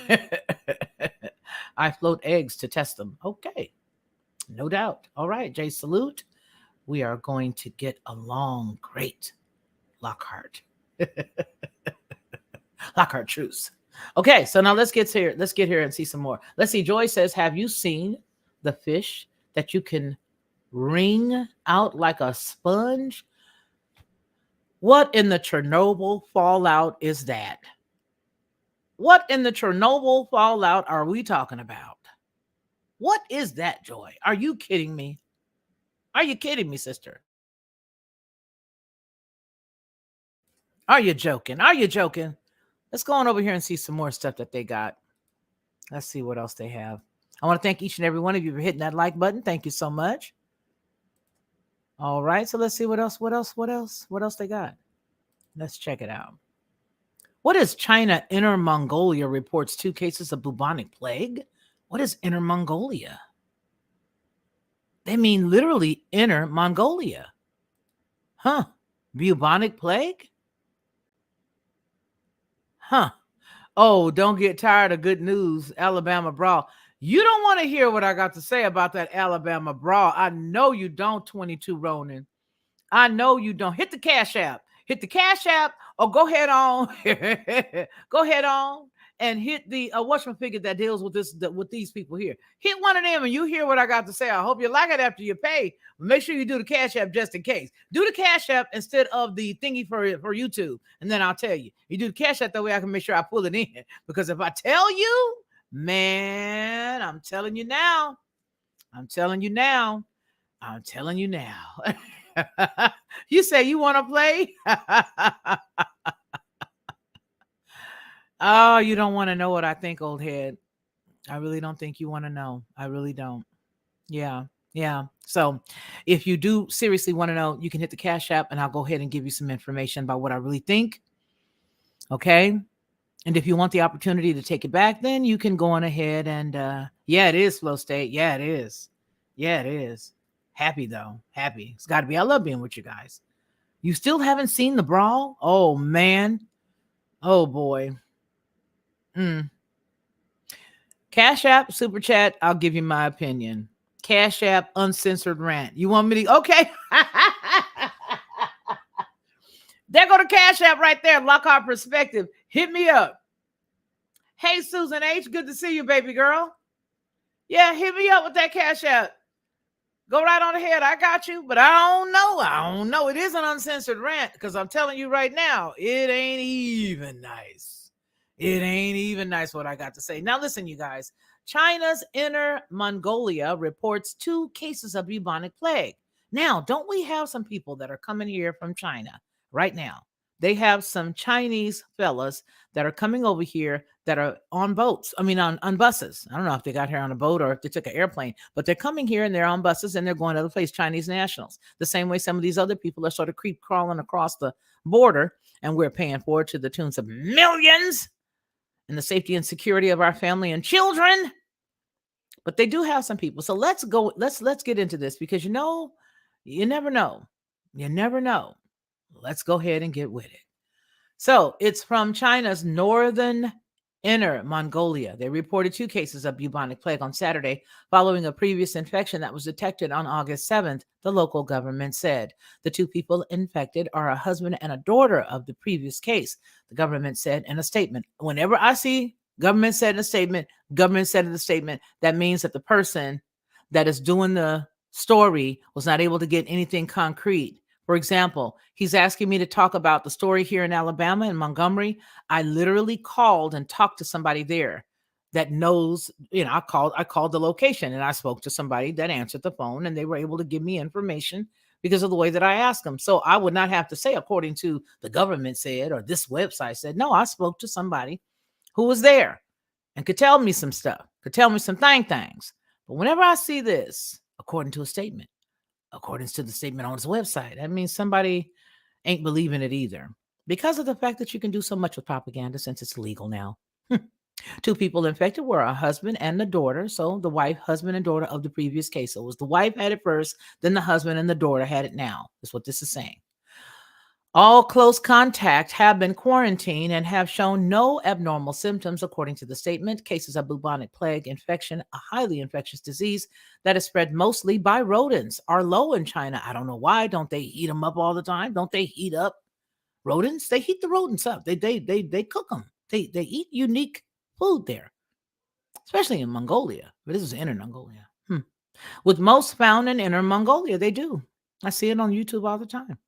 float eggs to test them. Okay, no doubt. All right, Jay, salute. We are going to get along great. Lockhart. Lockhart truce. Okay, so now let's get here. Let's get here and see some more. Let's see. Joy says, have you seen the fish that you can wring out like a sponge? What in the Chernobyl fallout is that? What in the Chernobyl fallout are we talking about? What is that, Joy? Are you kidding me? Are you kidding me, sister? Are you joking? Are you joking? Let's go on over here and see some more stuff that they got. Let's see what else they have. I want to thank each and every one of you for hitting that like button. Thank you so much. All right, so let's see what else they got. Let's check it out. What is China? Inner Mongolia reports 2 cases of bubonic plague. What is Inner Mongolia? They mean literally Inner Mongolia. Huh? Bubonic plague? Huh? Oh, don't get tired of good news, Alabama brawl. You don't want to hear what I got to say about that Alabama brawl. I know you don't, 22 Ronin. I know you don't. Hit the Cash App. Hit the Cash App, or go ahead on. Go ahead on and hit the whatchamafigure that deals with with these people here. Hit one of them, and you hear what I got to say. I hope you like it after you pay. But make sure you do the Cash App just in case. Do the Cash App instead of the thingy for YouTube, and then I'll tell you. You do the Cash App, that way I can make sure I pull it in. Because if I tell you, man, I'm telling you now. I'm telling you now. I'm telling you now. You say you want to play? Oh, you don't want to know what I think, old head. I really don't think you want to know. I really don't. Yeah. Yeah. So if you do seriously want to know, you can hit the Cash App and I'll go ahead and give you some information about what I really think. Okay. And if you want the opportunity to take it back, then you can go on ahead and, yeah, it is Flow State. Yeah, it is. Yeah, it is. Happy though. Happy. It's got to be. I love being with you guys. You still haven't seen the brawl? Oh, man. Oh, boy. Cash App, Super Chat, I'll give you my opinion. Cash App, uncensored rant. You want me to? Okay. There go the Cash App right there. Lockhart Perspective. Hit me up. Hey, Susan H. Good to see you, baby girl. Yeah, hit me up with that Cash App. Go right on ahead. I got you, but I don't know. I don't know. It is an uncensored rant because I'm telling you right now, it ain't even nice. It ain't even nice what I got to say. Now, listen, you guys. China's Inner Mongolia reports 2 cases of bubonic plague. Now, don't we have some people that are coming here from China right now? They have some Chinese fellas that are coming over here that are on boats. I mean, on buses. I don't know if they got here on a boat or if they took an airplane, but they're coming here and they're on buses and they're going to other places, Chinese nationals. The same way some of these other people are sort of creep crawling across the border, and we're paying for it to the tunes of millions and the safety and security of our family and children. But they do have some people. So let's go. Let's get into this because you never know. You never know. Let's go ahead and get with it. So it's from China's northern Inner Mongolia. They reported 2 cases of bubonic plague on Saturday following a previous infection that was detected on August 7th, the local government said. The 2 people infected are a husband and a daughter of the previous case, the government said in a statement. Whenever I see government said in a statement, government said in a statement, that means that the person that is doing the story was not able to get anything concrete. For example, he's asking me to talk about the story here in Alabama, in Montgomery. I literally called and talked to somebody there that knows, I called the location and I spoke to somebody that answered the phone and they were able to give me information because of the way that I asked them. So I would not have to say, according to the government said, or this website said. No, I spoke to somebody who was there and could tell me some stuff, could tell me some things. But whenever I see this, according to a statement, according to the statement on his website, that means somebody ain't believing it either because of the fact that you can do so much with propaganda since it's legal now. 2 people infected were a husband and a daughter. So the wife, husband, and daughter of the previous case. So it was the wife had it first, then the husband and the daughter had it now. That's what this is saying. All close contact have been quarantined and have shown no abnormal symptoms, according to the statement. Cases of bubonic plague infection, a highly infectious disease that is spread mostly by rodents, are low in China. I don't know why. Don't they heat them up all the time? Don't they heat up rodents? They heat the rodents up. They cook them. They eat unique food there, especially in Mongolia. But this is Inner Mongolia. With most found in Inner Mongolia, they do. I see it on YouTube all the time.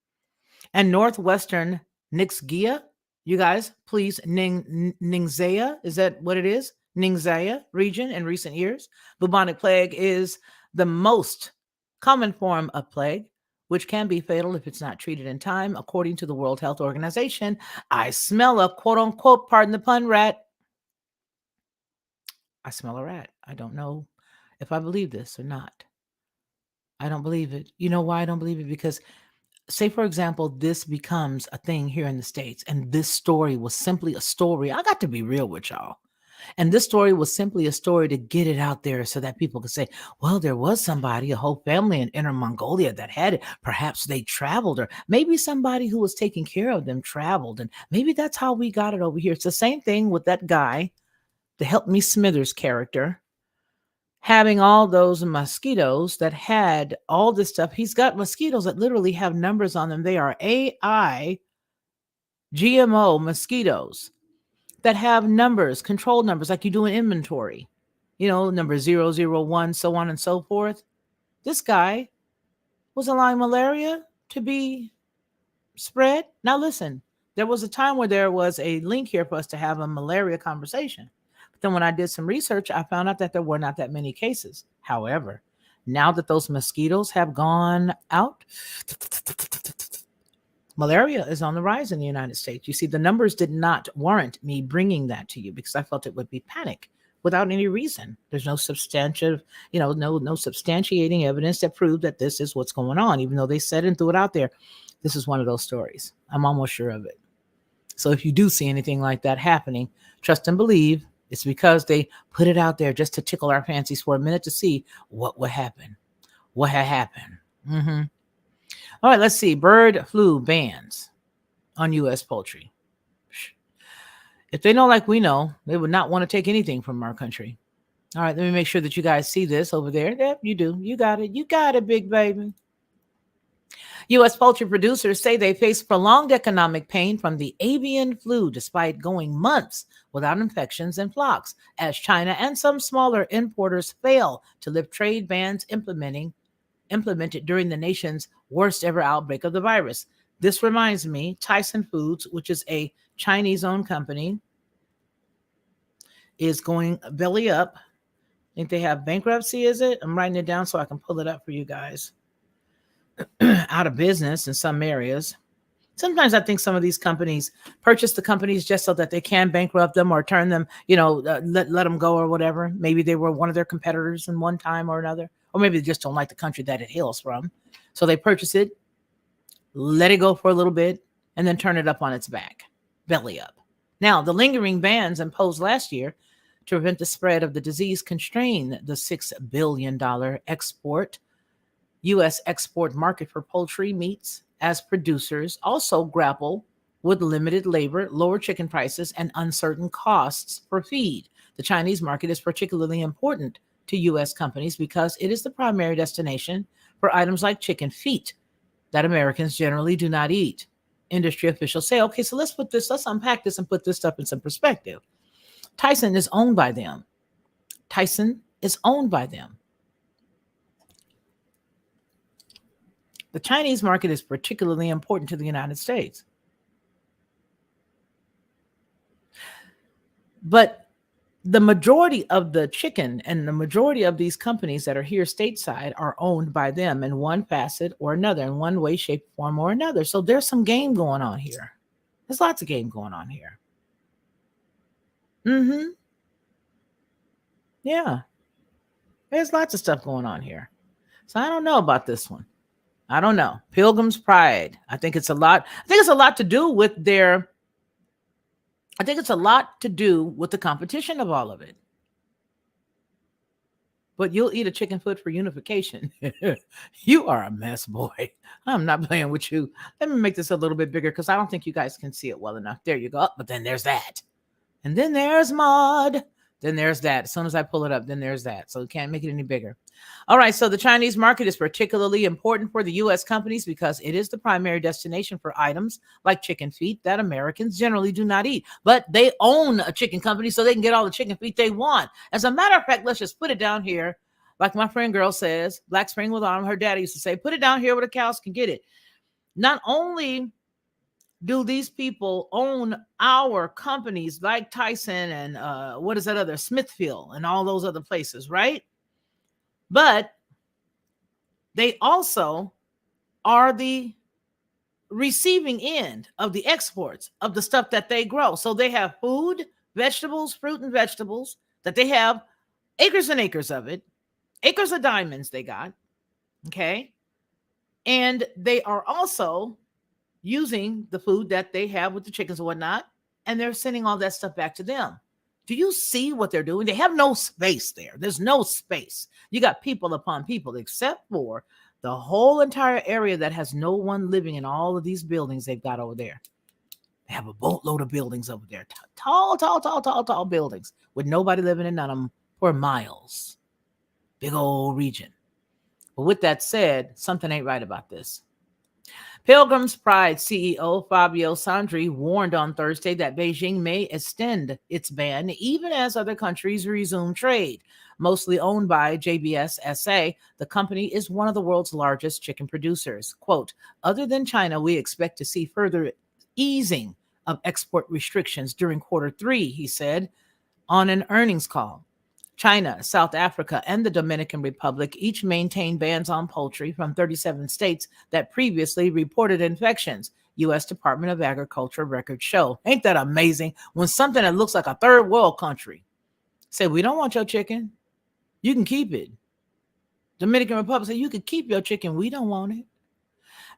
and northwestern Ningxia. You guys, please, Ningxia, is that what it is? Ningxia region in recent years. Bubonic plague is the most common form of plague, which can be fatal if it's not treated in time, according to the World Health Organization. I smell a quote unquote, pardon the pun, rat. I smell a rat. I don't know if I believe this or not. I don't believe it. You know why I don't believe it? Because, say, for example, this becomes a thing here in the States, and this story was simply a story. I got to be real with y'all. And this story was simply a story to get it out there so that people could say, well, there was somebody, a whole family in Inner Mongolia that had it. Perhaps they traveled, or maybe somebody who was taking care of them traveled. And maybe that's how we got it over here. It's the same thing with that guy, the Help Me Smithers character, having all those mosquitoes that had all this stuff. He's got mosquitoes that literally have numbers on them. They are AI GMO mosquitoes that have numbers, control numbers, like you do in inventory, number 001, so on and so forth. This guy was allowing malaria to be spread. Now, listen, there was a time where there was a link here for us to have a malaria conversation. But then when I did some research, I found out that there were not that many cases. However, now that those mosquitoes have gone out, malaria is on the rise in the United States. You see, the numbers did not warrant me bringing that to you because I felt it would be panic without any reason. There's no substantive, no substantiating evidence that proved that this is what's going on, even though they said and threw it out there. This is one of those stories. I'm almost sure of it. So if you do see anything like that happening, trust and believe it's because they put it out there just to tickle our fancies for a minute to see what would happen. What had happened. All right, let's see. Bird flu bans on U.S. poultry. If they know like we know, they would not want to take anything from our country. All right, let me make sure that you guys see this over there. Yep, you do. You got it. You got it, big baby. U.S. poultry producers say they face prolonged economic pain from the avian flu despite going months without infections in flocks, as China and some smaller importers fail to lift trade bans implemented during the nation's worst ever outbreak of the virus. This reminds me, Tyson Foods, which is a Chinese-owned company, is going belly up. I think they have bankruptcy, is it? I'm writing it down so I can pull it up for you guys. Out of business in some areas. Sometimes I think some of these companies purchase the companies just so that they can bankrupt them or turn them, let them go or whatever. Maybe they were one of their competitors in one time or another. Or maybe they just don't like the country that it hails from. So they purchase it, let it go for a little bit, and then turn it up on its back, belly up. Now, the lingering bans imposed last year to prevent the spread of the disease constrain the $6 billion U.S. export market for poultry meats, as producers also grapple with limited labor, lower chicken prices, and uncertain costs for feed. The Chinese market is particularly important to U.S. companies because it is the primary destination for items like chicken feet that Americans generally do not eat. Industry officials say, okay, so let's unpack this and put this stuff in some perspective. Tyson is owned by them. The Chinese market is particularly important to the United States. But the majority of the chicken and the majority of these companies that are here stateside are owned by them in one facet or another, in one way, shape, form, or another. So there's some game going on here. There's lots of game going on here. Yeah. There's lots of stuff going on here. So I don't know about this one. I don't know. Pilgrim's Pride. I think it's a lot to do with the competition of all of it. But you'll eat a chicken foot for unification. You are a mess, boy. I'm not playing with you. Let me make this a little bit bigger because I don't think you guys can see it well enough. There you go. But then there's that. And then there's Maud. Then there's that. As soon as I pull it up, then there's that. So we can't make it any bigger. All right. So the Chinese market is particularly important for the U.S. companies because it is the primary destination for items like chicken feet that Americans generally do not eat. But they own a chicken company so they can get all the chicken feet they want. As a matter of fact, let's just put it down here. Like my friend girl says, Black Spring with Autumn, her daddy used to say, put it down here where the cows can get it. Not only do these people own our companies like Tyson and what is that other Smithfield and all those other places, right? But they also are the receiving end of the exports of the stuff that they grow. So they have food, vegetables, fruit and vegetables that they have acres and acres of it, acres of diamonds they got, okay? And they are also using the food that they have with the chickens and whatnot, and they're sending all that stuff back to them. Do you see what they're doing? They have no space there. There's no space. You got people upon people, except for the whole entire area that has no one living in all of these buildings they've got over there. They have a boatload of buildings over there. Tall buildings with nobody living in none of them for miles. Big old region. But with that said, something ain't right about this. Pilgrim's Pride CEO Fabio Sandri warned on Thursday that Beijing may extend its ban even as other countries resume trade. Mostly owned by JBS SA, the company is one of the world's largest chicken producers. Quote, other than China, we expect to see further easing of export restrictions during quarter three, he said on an earnings call. China, South Africa, and the Dominican Republic each maintain bans on poultry from 37 states that previously reported infections, U.S. Department of Agriculture records show. Ain't that amazing? When something that looks like a third world country say, we don't want your chicken, you can keep it. Dominican Republic say, you can keep your chicken, we don't want it.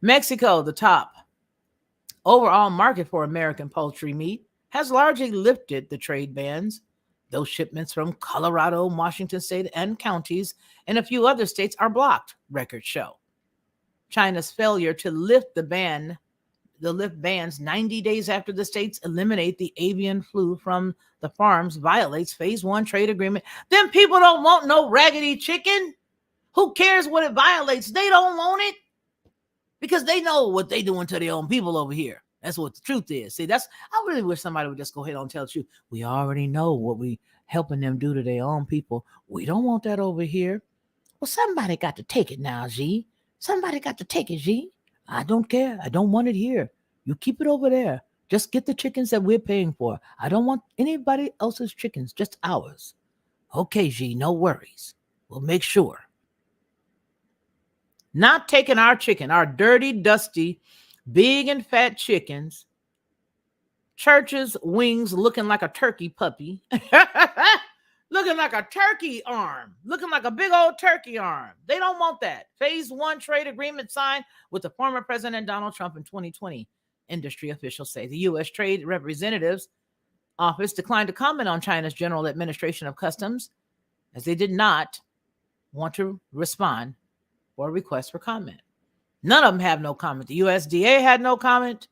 Mexico, the top overall market for American poultry meat, has largely lifted the trade bans. Those shipments from Colorado, Washington State, and counties and a few other states are blocked, records show. China's failure to lift bans 90 days after the states eliminate the avian flu from the farms violates phase one trade agreement. Then people don't want no raggedy chicken. Who cares what it violates? They don't want it because they know what they doing to their own people over here. That's what the truth is. See, I really wish somebody would just go ahead and tell the truth. We already know what we helping them do to their own people. We don't want that over here. Well, somebody got to take it now, G. Somebody got to take it, G. I don't care. I don't want it here. You keep it over there. Just get the chickens that we're paying for. I don't want anybody else's chickens, just ours. Okay, G, no worries. We'll make sure. Not taking our chicken, our dirty, dusty, big and fat chickens, Church's wings looking like a turkey puppy, looking like a turkey arm, looking like a big old turkey arm. They don't want that. Phase one trade agreement signed with the former President Donald Trump in 2020, industry officials say. The U.S. Trade Representative's office declined to comment on China's General Administration of Customs, as they did not want to respond or request for comment. None of them have no comment. The USDA had no comment.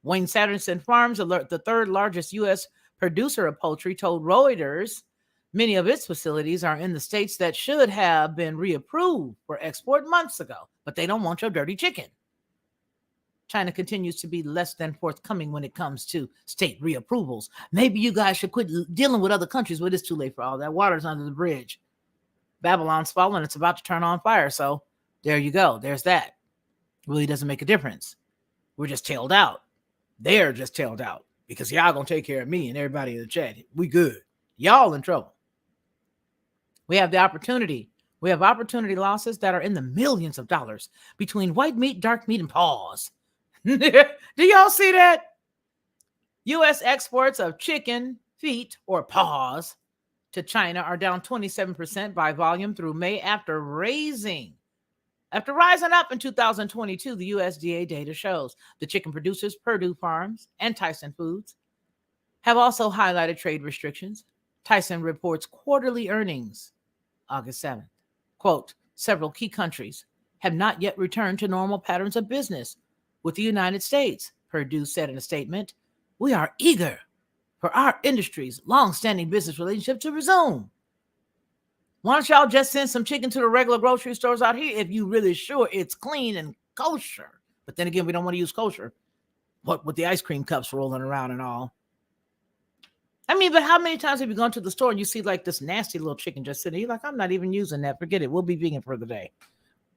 Wayne Sanderson Farms, the third largest U.S. producer of poultry, told Reuters many of its facilities are in the states that should have been reapproved for export months ago, but they don't want your dirty chicken. China continues to be less than forthcoming when it comes to state reapprovals. Maybe you guys should quit dealing with other countries, but it's too late for all that. Water's under the bridge. Babylon's fallen. It's about to turn on fire. So there you go. There's that. Really doesn't make a difference. We're just tailed out. They're just tailed out because y'all gonna take care of me and everybody in the chat. We good. Y'all in trouble. We have the opportunity. We have opportunity losses that are in the millions of dollars between white meat, dark meat, and paws. Do y'all see that? U.S. exports of chicken feet or paws to China are down 27% by volume through May after rising up in 2022, the USDA data shows. The chicken producers, Purdue Farms and Tyson Foods, have also highlighted trade restrictions. Tyson reports quarterly earnings August 7th. Quote, several key countries have not yet returned to normal patterns of business with the United States, Purdue said in a statement. We are eager for our industry's long-standing business relationship to resume. Why don't y'all just send some chicken to the regular grocery stores out here if you really sure it's clean and kosher? But then again, we don't want to use kosher. What with the ice cream cups rolling around and all. I mean, but how many times have you gone to the store and you see like this nasty little chicken just sitting here? Like, I'm not even using that. Forget it. We'll be vegan for the day.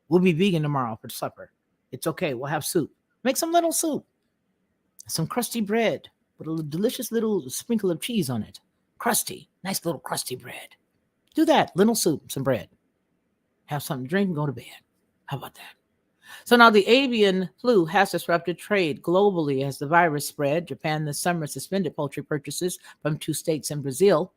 We'll be vegan tomorrow for supper. It's okay. We'll have soup. Make some little soup. some crusty bread with a delicious little sprinkle of cheese on it. Crusty, nice little crusty bread. Do that. Lentil soup, some bread. Have something to drink and go to bed. How about that? So now the avian flu has disrupted trade globally as the virus spread. Japan this summer suspended poultry purchases from 2 states in Brazil,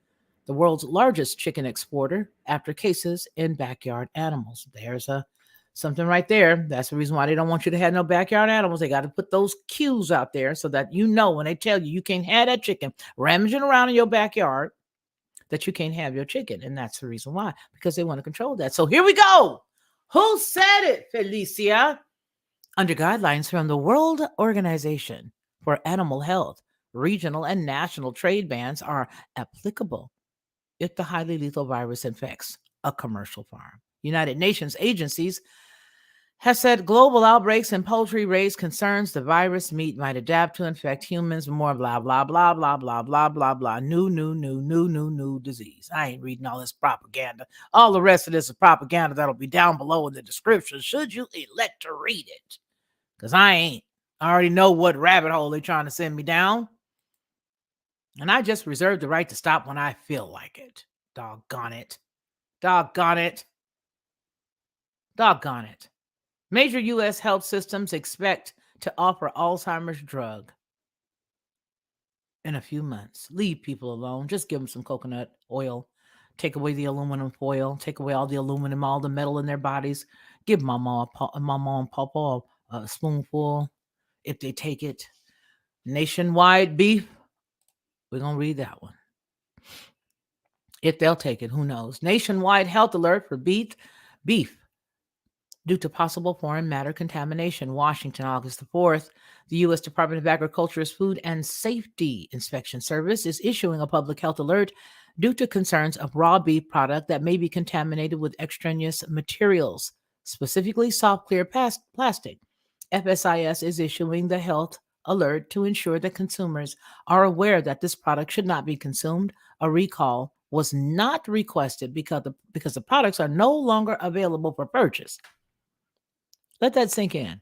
the world's largest chicken exporter, after cases in backyard animals. There's a something right there. That's the reason why they don't want you to have no backyard animals. They got to put those cues out there so that you know when they tell you you can't have that chicken rummaging around in your backyard, that you can't have your chicken. And that's the reason why, because they want to control that. So here we go. Who said it, Felicia? Under guidelines from the World Organization for Animal Health, regional and national trade bans are applicable if the highly lethal virus infects a commercial farm. United Nations agencies has said global outbreaks in poultry raise concerns the virus meat might adapt to infect humans. More blah, blah, blah, blah, blah, blah, blah, blah. New disease. I ain't reading all this propaganda. All the rest of this is propaganda that'll be down below in the description should you elect to read it. Because I ain't. I already know what rabbit hole they're trying to send me down. And I just reserve the right to stop when I feel like it. Doggone it. Doggone it. Doggone it. Major U.S. health systems expect to offer Alzheimer's drug in a few months. Leave people alone. Just give them some coconut oil. Take away the aluminum foil. Take away all the aluminum, all the metal in their bodies. Give mama and papa a spoonful if they take it. Nationwide beef. We're going to read that one. If they'll take it, who knows? Nationwide health alert for beef due to possible foreign matter contamination. Washington, August the 4th. The U.S. Department of Agriculture's Food and Safety Inspection Service is issuing a public health alert due to concerns of raw beef product that may be contaminated with extraneous materials, specifically soft clear plastic. FSIS is issuing the health alert to ensure that consumers are aware that this product should not be consumed. A recall was not requested because the products are no longer available for purchase. Let that sink in.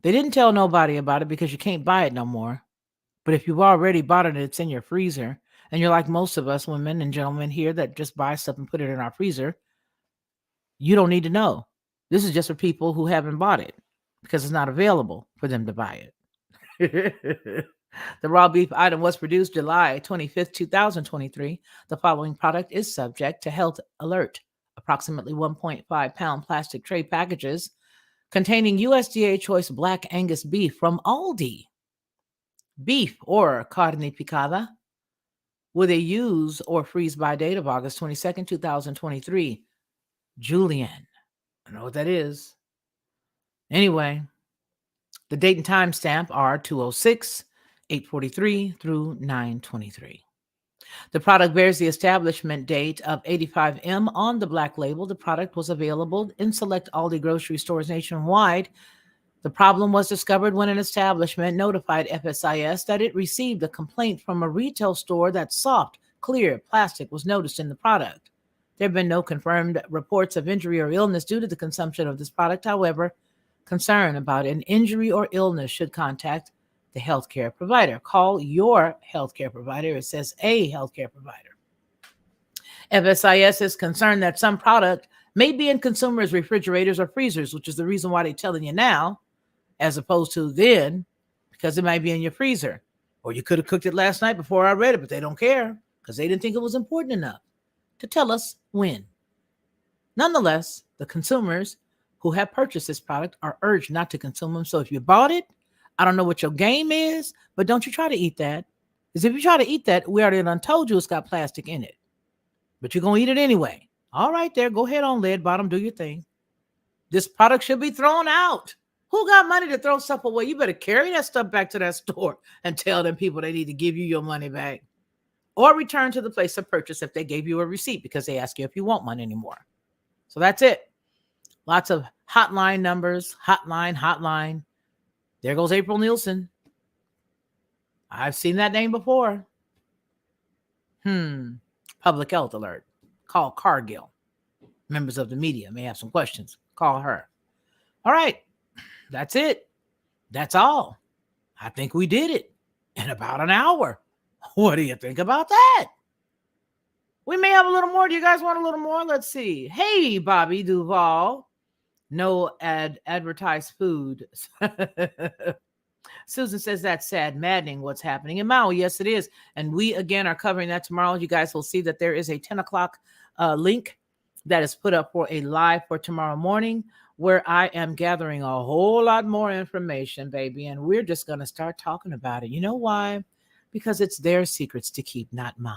They didn't tell nobody about it because you can't buy it no more. But if you've already bought it, it's in your freezer, and you're like most of us women and gentlemen here that just buy stuff and put it in our freezer, you don't need to know. This is just for people who haven't bought it because it's not available for them to buy it. The raw beef item was produced July 25th, 2023. The following product is subject to health alert. Approximately 1.5 pound plastic tray packages containing USDA choice black Angus beef from Aldi. Beef or carne picada with a use or freeze by date of August 22nd, 2023. Julienne. I know what that is. Anyway, the date and time stamp are 206, 843 through 923. The product bears the establishment date of 85M on the black label. The product was available in select Aldi grocery stores nationwide. The problem was discovered when an establishment notified FSIS that it received a complaint from a retail store that soft, clear plastic was noticed in the product. There have been no confirmed reports of injury or illness due to the consumption of this product. However, concern about an injury or illness should contact the healthcare provider. Call your healthcare provider. It says a healthcare provider. FSIS is concerned that some product may be in consumers' refrigerators or freezers, which is the reason why they're telling you now, as opposed to then, because it might be in your freezer. Or you could have cooked it last night before I read it, but they don't care because they didn't think it was important enough to tell us when. Nonetheless, the consumers who have purchased this product are urged not to consume them. So if you bought it, I don't know what your game is, but don't you try to eat that. Because if you try to eat that, we already done told you it's got plastic in it. But you're going to eat it anyway. All right there, go ahead on, lead bottom, do your thing. This product should be thrown out. Who got money to throw stuff away? You better carry that stuff back to that store and tell them people they need to give you your money back. Or return to the place of purchase if they gave you a receipt because they ask you if you want one anymore. So that's it. Lots of hotline numbers, hotline. There goes April Nielsen. I've seen that name before. Public health alert. Call Cargill. Members of the media may have some questions. Call her. All right. That's it. That's all. I think we did it in about an hour. What do you think about that? We may have a little more. Do you guys want a little more? Let's see. Hey, Bobby Duvall. No advertised food. Susan says that's sad, maddening what's happening in Maui. Yes, it is. And we, again, are covering that tomorrow. You guys will see that there is a 10 o'clock link that is put up for a live for tomorrow morning where I am gathering a whole lot more information, baby. And we're just going to start talking about it. You know why? Because it's their secrets to keep, not mine.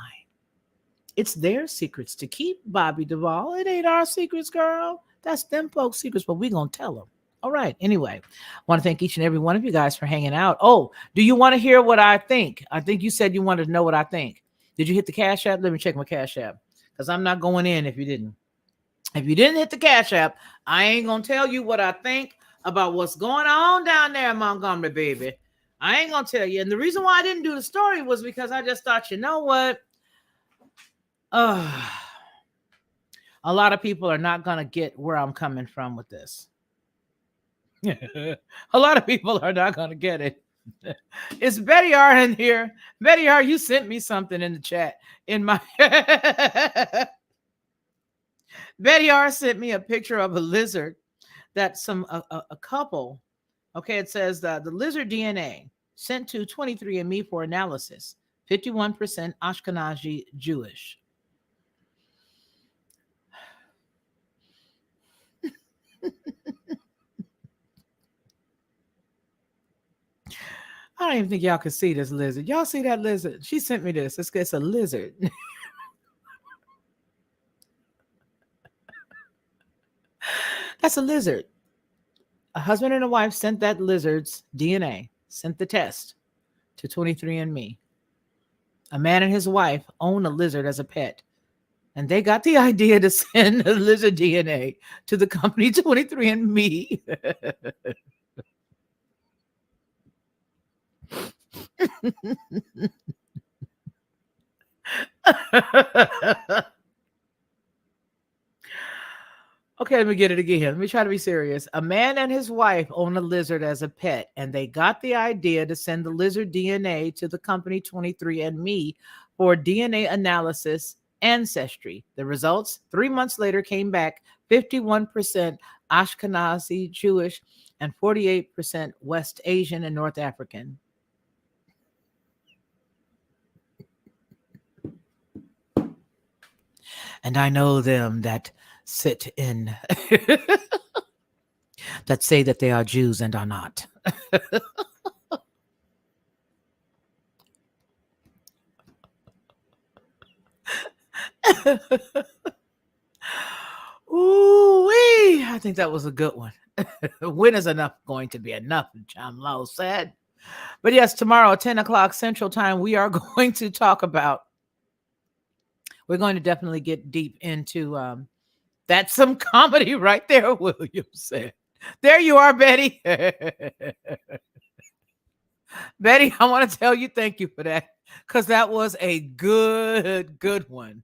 It's their secrets to keep, Bobby Duvall. It ain't our secrets, girl. That's them folks' secrets, but we going to tell them. All right. Anyway, I want to thank each and every one of you guys for hanging out. Oh, do you want to hear what I think? I think you said you wanted to know what I think. Did you hit the Cash App? Let me check my Cash App because I'm not going in if you didn't. If you didn't hit the Cash App, I ain't going to tell you what I think about what's going on down there in Montgomery, baby. I ain't going to tell you. And the reason why I didn't do the story was because I just thought, you know what? A lot of people are not going to get where I'm coming from with this. A lot of people are not going to get it. It's Betty R in here. Betty R, you sent me something in the chat. In my Betty R sent me a picture of a lizard that a couple. Okay, it says the lizard DNA sent to 23andMe for analysis. 51% Ashkenazi Jewish. I don't even think y'all can see this lizard. Y'all see that lizard? She sent me this. It's a lizard. That's a lizard. A husband and a wife sent that lizard's DNA, sent the test to 23andMe. A man and his wife own a lizard as a pet. And they got the idea to send the lizard DNA to the company 23andMe. Okay, let me get it again. Let me try to be serious. A man and his wife own a lizard as a pet, and they got the idea to send the lizard DNA to the company 23andMe for DNA analysis ancestry. The results 3 months later came back 51% Ashkenazi Jewish and 48% West Asian and North African. And I know them that sit in that say that they are Jews and are not. Ooh-wee. I think that was a good one. When is enough going to be enough? John Lowe said. But yes, tomorrow at 10 o'clock Central Time, we are going to talk about, we're going to definitely get deep into that's some comedy right there, William said. There you are, Betty. Betty, I want to tell you thank you for that, because that was a good one.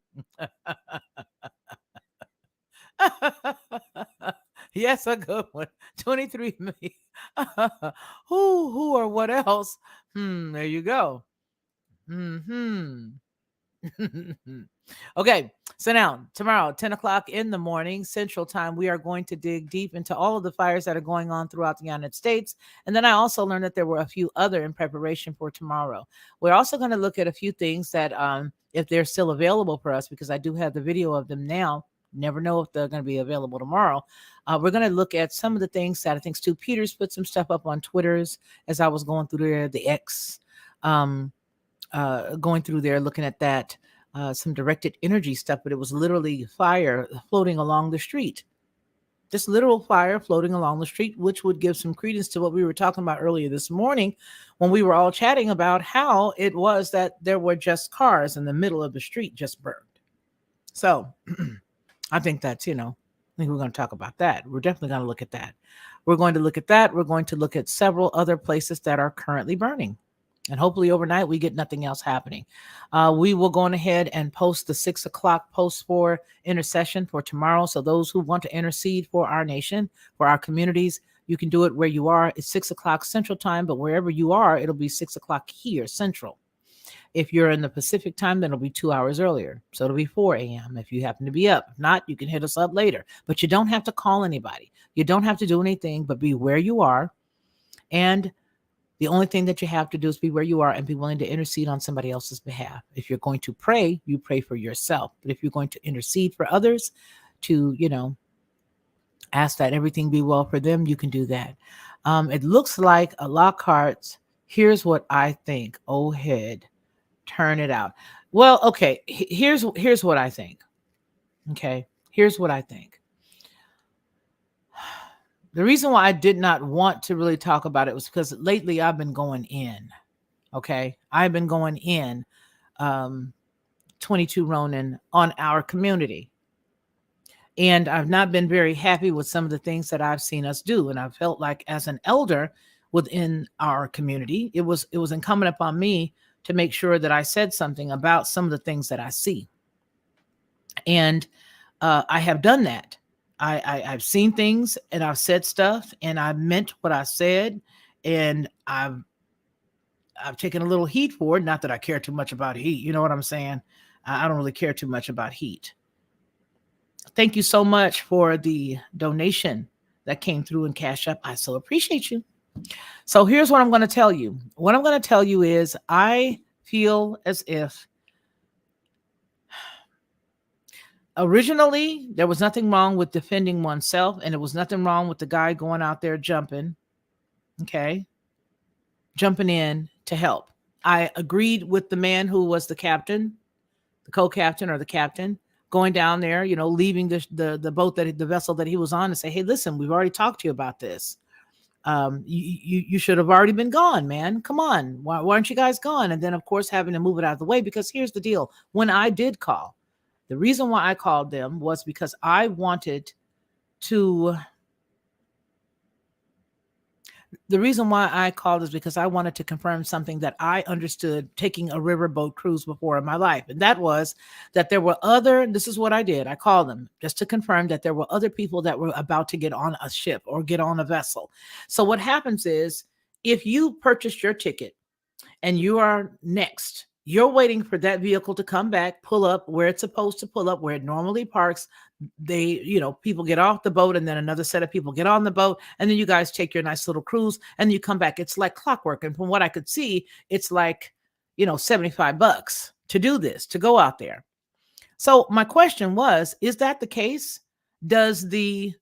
Yes, a good one. 23 me. Who or what else? There you go. Okay, so now tomorrow, 10 o'clock in the morning, Central Time, we are going to dig deep into all of the fires that are going on throughout the United States. And then I also learned that there were a few other in preparation for tomorrow. We're also going to look at a few things that, if they're still available for us, because I do have the video of them now. Never know if they're going to be available tomorrow. We're going to look at some of the things that I think Stu Peters put some stuff up on Twitter's as I was going through there, the X, going through there, looking at that. Some directed energy stuff, but it was literally fire floating along the street. Just literal fire floating along the street, which would give some credence to what we were talking about earlier this morning when we were all chatting about how it was that there were just cars in the middle of the street just burned. So I think that's, I think we're going to talk about that. We're definitely going to look at that. We're going to look at that. We're going to look at several other places that are currently burning. And hopefully overnight we get nothing else happening. We will go on ahead and post the 6 o'clock post for intercession for tomorrow. So those who want to intercede for our nation, for our communities, You can do it where you are. It's 6 o'clock Central Time, but wherever you are, it'll be 6 o'clock here Central. If you're in the Pacific Time, then it'll be 2 hours earlier. So it'll be 4 a.m. if you happen to be up. If not, you can hit us up later. But you don't have to call anybody. You don't have to do anything but be where you are. And the only thing that you have to do is be where you are and be willing to intercede on somebody else's behalf. If you're going to pray, you pray for yourself. But if you're going to intercede for others to, ask that everything be well for them, you can do that. It looks like a Lockhart's. Here's what I think. Oh, head, turn it out. Well, okay. Here's what I think. Okay. Here's what I think. The reason why I did not want to really talk about it was because lately I've been going in. Okay. I've been going in 22 Ronin on our community. And I've not been very happy with some of the things that I've seen us do. And I felt like as an elder within our community, it was incumbent upon me to make sure that I said something about some of the things that I see. And I have done that. I've seen things and I've said stuff and I meant what I said. And I've taken a little heat for it. Not that I care too much about heat. You know what I'm saying? I don't really care too much about heat. Thank you so much for the donation that came through in Cash App. I so appreciate you. So here's what I'm going to tell you. What I'm going to tell you is I feel as if originally there was nothing wrong with defending oneself, and there was nothing wrong with the guy going out there jumping, jumping in to help. I agreed with the man who was the captain, the co-captain or the captain, going down there, leaving the boat, the vessel that he was on, and say, hey, listen, we've already talked to you about this. You should have already been gone, man. Come on. Why aren't you guys gone? And then, of course, having to move it out of the way, because here's the deal. When I did call, the reason why I called them was because I wanted to. The reason why I called is because I wanted to confirm something that I understood taking a riverboat cruise before in my life. And that was that there were this is what I did. I called them just to confirm that there were other people that were about to get on a ship or get on a vessel. So what happens is if you purchased your ticket and you are next, you're waiting for that vehicle to come back, pull up where it's supposed to pull up, where it normally parks. People get off the boat and then another set of people get on the boat. And then you guys take your nice little cruise and you come back. It's like clockwork. And from what I could see, it's like, $75 to do this, to go out there. So my question was, is that the case? Does the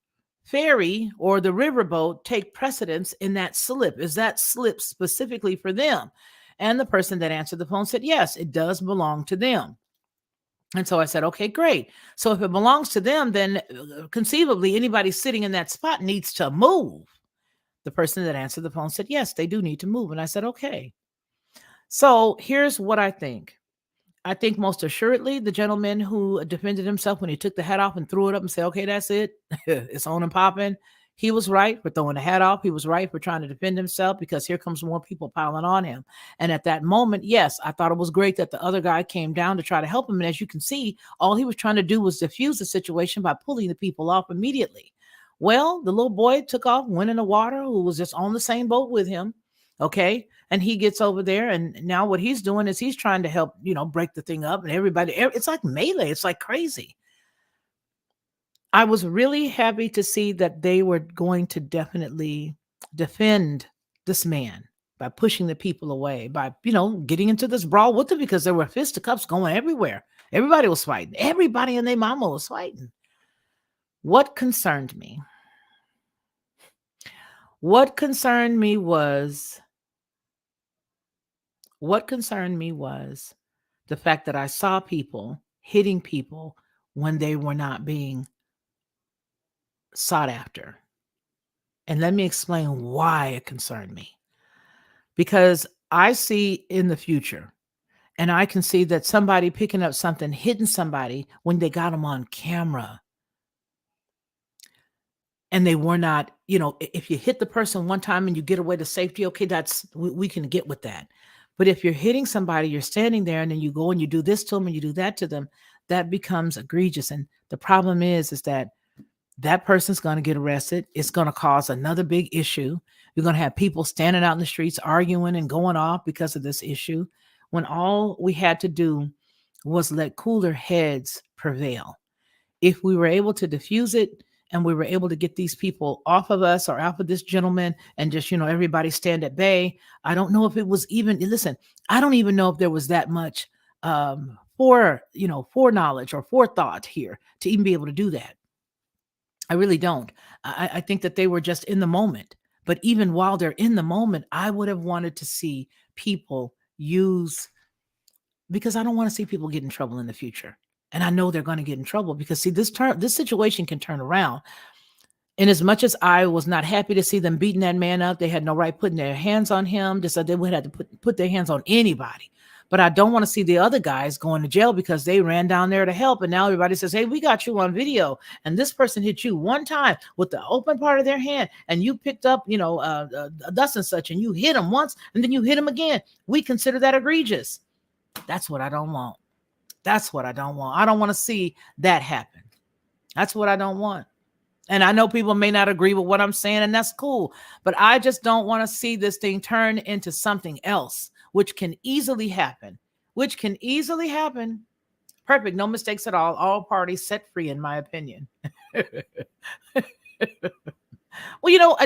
ferry or the riverboat take precedence in that slip? Is that slip specifically for them? And the person that answered the phone said, yes, it does belong to them. And so I said, okay, great. So if it belongs to them, then conceivably anybody sitting in that spot needs to move. The person that answered the phone said, yes, they do need to move. And I said, okay. So here's what I think. I think most assuredly the gentleman who defended himself when he took the hat off and threw it up and said, okay, that's it. It's on and popping. He was right for throwing the hat off. He was right for trying to defend himself, because here comes more people piling on him. And at that moment, yes, I thought it was great that the other guy came down to try to help him. And as you can see, all he was trying to do was diffuse the situation by pulling the people off immediately. Well, the little boy took off, went in the water, who was just on the same boat with him. Okay. And he gets over there. And now what he's doing is he's trying to help, break the thing up. And everybody, it's like melee. It's like crazy. I was really happy to see that they were going to definitely defend this man by pushing the people away, by, getting into this brawl with them, because there were fisticuffs going everywhere. Everybody was fighting. Everybody and their mama was fighting. What concerned me? What concerned me was the fact that I saw people hitting people when they were not being sought after. And let me explain why it concerned me. Because I see in the future, and I can see that somebody picking up something, hitting somebody when they got them on camera. And they were not, if you hit the person one time and you get away to safety, okay, we can get with that. But if you're hitting somebody, you're standing there and then you go and you do this to them and you do that to them, that becomes egregious. And the problem is that that person's going to get arrested. It's going to cause another big issue. You're going to have people standing out in the streets arguing and going off because of this issue, when all we had to do was let cooler heads prevail. If we were able to diffuse it and we were able to get these people off of us or off of this gentleman and just, everybody stand at bay, I don't know if it was even, listen, I don't even know if there was that much foreknowledge or forethought here to even be able to do that. I really don't. I think that they were just in the moment. But even while they're in the moment, I would have wanted to see people use, because I don't want to see people get in trouble in the future. And I know they're going to get in trouble because, see, this situation can turn around. And as much as I was not happy to see them beating that man up, they had no right putting their hands on him. Just like they would have to put their hands on anybody. But I don't want to see the other guys going to jail because they ran down there to help. And now everybody says, hey, we got you on video. And this person hit you one time with the open part of their hand. And you picked up, thus and such. And you hit him once and then you hit him again. We consider that egregious. That's what I don't want. That's what I don't want. I don't want to see that happen. That's what I don't want. And I know people may not agree with what I'm saying, and that's cool. But I just don't want to see this thing turn into something else, which can easily happen. Perfect. No mistakes at all. All parties set free, in my opinion. Well,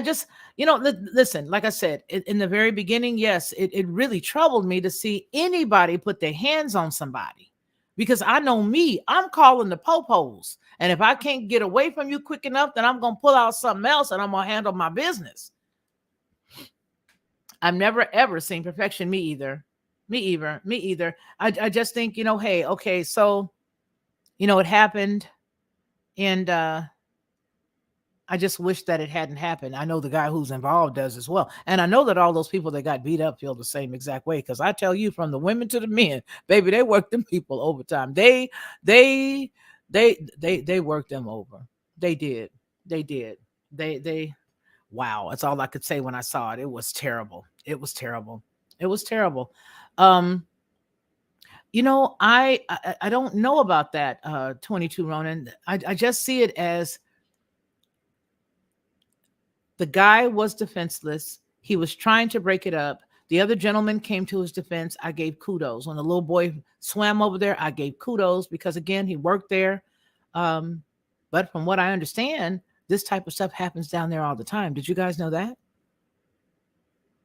listen, like I said, in the very beginning, yes, it really troubled me to see anybody put their hands on somebody. Because I know me, I'm calling the popos. And if I can't get away from you quick enough, then I'm going to pull out something else and I'm going to handle my business. I've never, ever seen perfection. Me either. I just think, hey, okay, so, it happened. And I just wish that it hadn't happened. I know the guy who's involved does as well. And I know that all those people that got beat up feel the same exact way. Because I tell you, from the women to the men, baby, they work them people overtime. They worked them over. They did. Wow. That's all I could say when I saw it. It was terrible. I don't know about that 22 Ronan. I just see it as the guy was defenseless. He was trying to break it up. The other gentleman came to his defense. I gave kudos. When the little boy swam over there, I gave kudos because, again, he worked there. But from what I understand, this type of stuff happens down there all the time. Did you guys know that?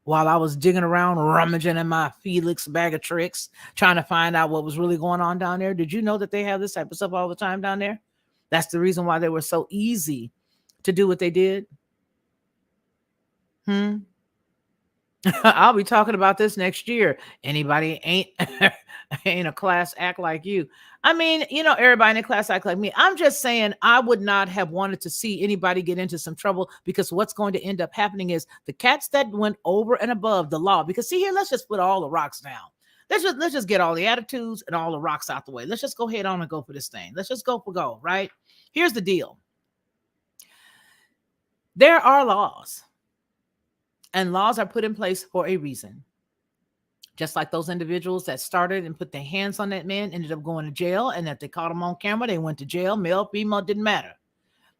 While I was digging around, rummaging in my Felix bag of tricks, trying to find out what was really going on down there. Did you know that they have this type of stuff all the time down there? That's the reason why they were so easy to do what they did. I'll be talking about this next year. Anybody ain't a class act like you. I mean, everybody in the class act like me. I'm just saying I would not have wanted to see anybody get into some trouble, because what's going to end up happening is the cats that went over and above the law. Because see here, let's just put all the rocks down. Let's just get all the attitudes and all the rocks out the way. Let's just go head on and go for this thing. Let's just go for gold, right? Here's the deal. There are laws. And laws are put in place for a reason. Just like those individuals that started and put their hands on that man ended up going to jail, and if they caught him on camera, they went to jail. Male, female, didn't matter.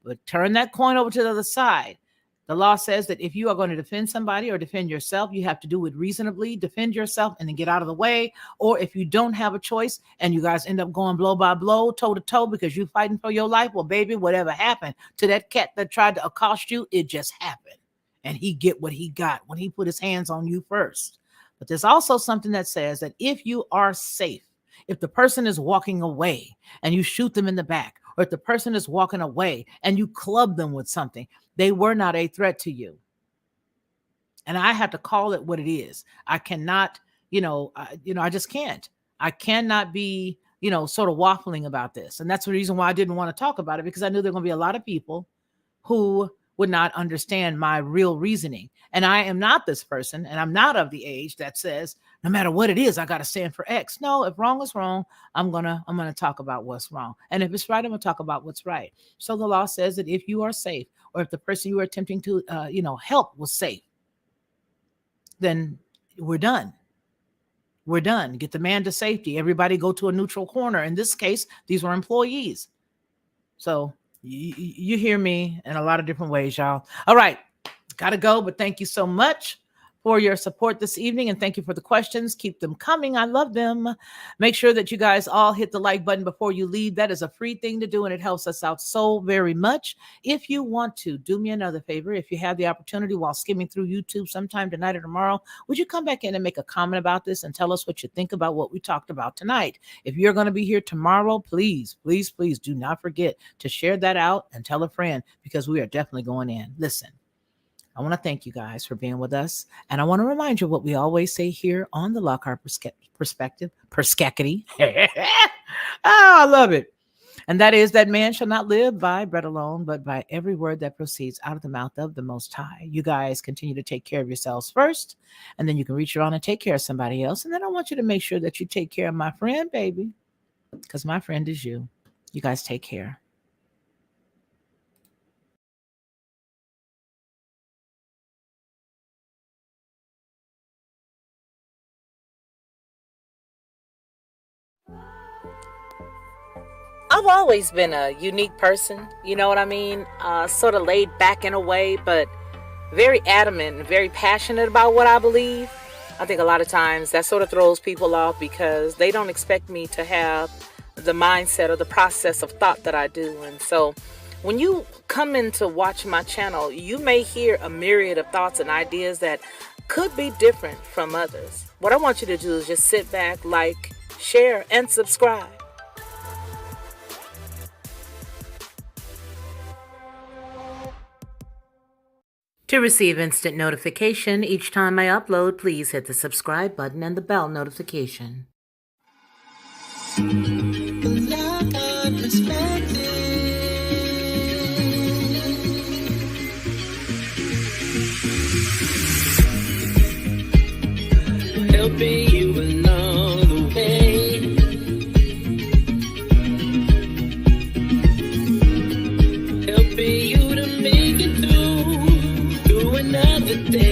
But turn that coin over to the other side. The law says that if you are going to defend somebody or defend yourself, you have to do it reasonably, defend yourself, and then get out of the way. Or if you don't have a choice and you guys end up going blow by blow, toe to toe, because you're fighting for your life, well, baby, whatever happened to that cat that tried to accost you, it just happened. And he get what he got when he put his hands on you first. But there's also something that says that if you are safe, if the person is walking away and you shoot them in the back, or if the person is walking away and you club them with something, they were not a threat to you. And I have to call it what it is. I cannot, I just can't. I cannot be, sort of waffling about this. And that's the reason why I didn't want to talk about it, because I knew there were going to be a lot of people who would not understand my real reasoning. And I am not this person, and I'm not of the age that says, no matter what it is, I got to stand for X. No, if wrong is wrong, I'm going to talk about what's wrong. And if it's right, I'm going to talk about what's right. So the law says that if you are safe, or if the person you are attempting to, help was safe, then we're done. We're done. Get the man to safety. Everybody go to a neutral corner. In this case, these were employees. So You hear me in a lot of different ways, y'all. All right. Gotta go, but thank you so much for your support this evening, and thank you for the questions. Keep them coming. I love them. Make sure that you guys all hit the like button before you leave. That is a free thing to do, and it helps us out so very much. If you want to, do me another favor. If you have the opportunity while skimming through YouTube sometime tonight or tomorrow, would you come back in and make a comment about this and tell us what you think about what we talked about tonight? If you're going to be here tomorrow, please, please, please do not forget to share that out and tell a friend, because we are definitely going in. Listen, I want to thank you guys for being with us. And I want to remind you what we always say here on the Lockhart Perspective. Perskekity. I love it. And that is that man shall not live by bread alone, but by every word that proceeds out of the mouth of the Most High. You guys continue to take care of yourselves first, and then you can reach around and take care of somebody else. And then I want you to make sure that you take care of my friend, baby, because my friend is you. You guys take care. I've always been a unique person, you know what I mean? Sort of laid back in a way, but very adamant and very passionate about what I believe. I think a lot of times that sort of throws people off because they don't expect me to have the mindset or the process of thought that I do. And so when you come in to watch my channel, you may hear a myriad of thoughts and ideas that could be different from others. What I want you to do is just sit back, like, share, and subscribe. To receive instant notification each time I upload, please hit the subscribe button and the bell notification. Helping you along the way. Helping you to make it through another day.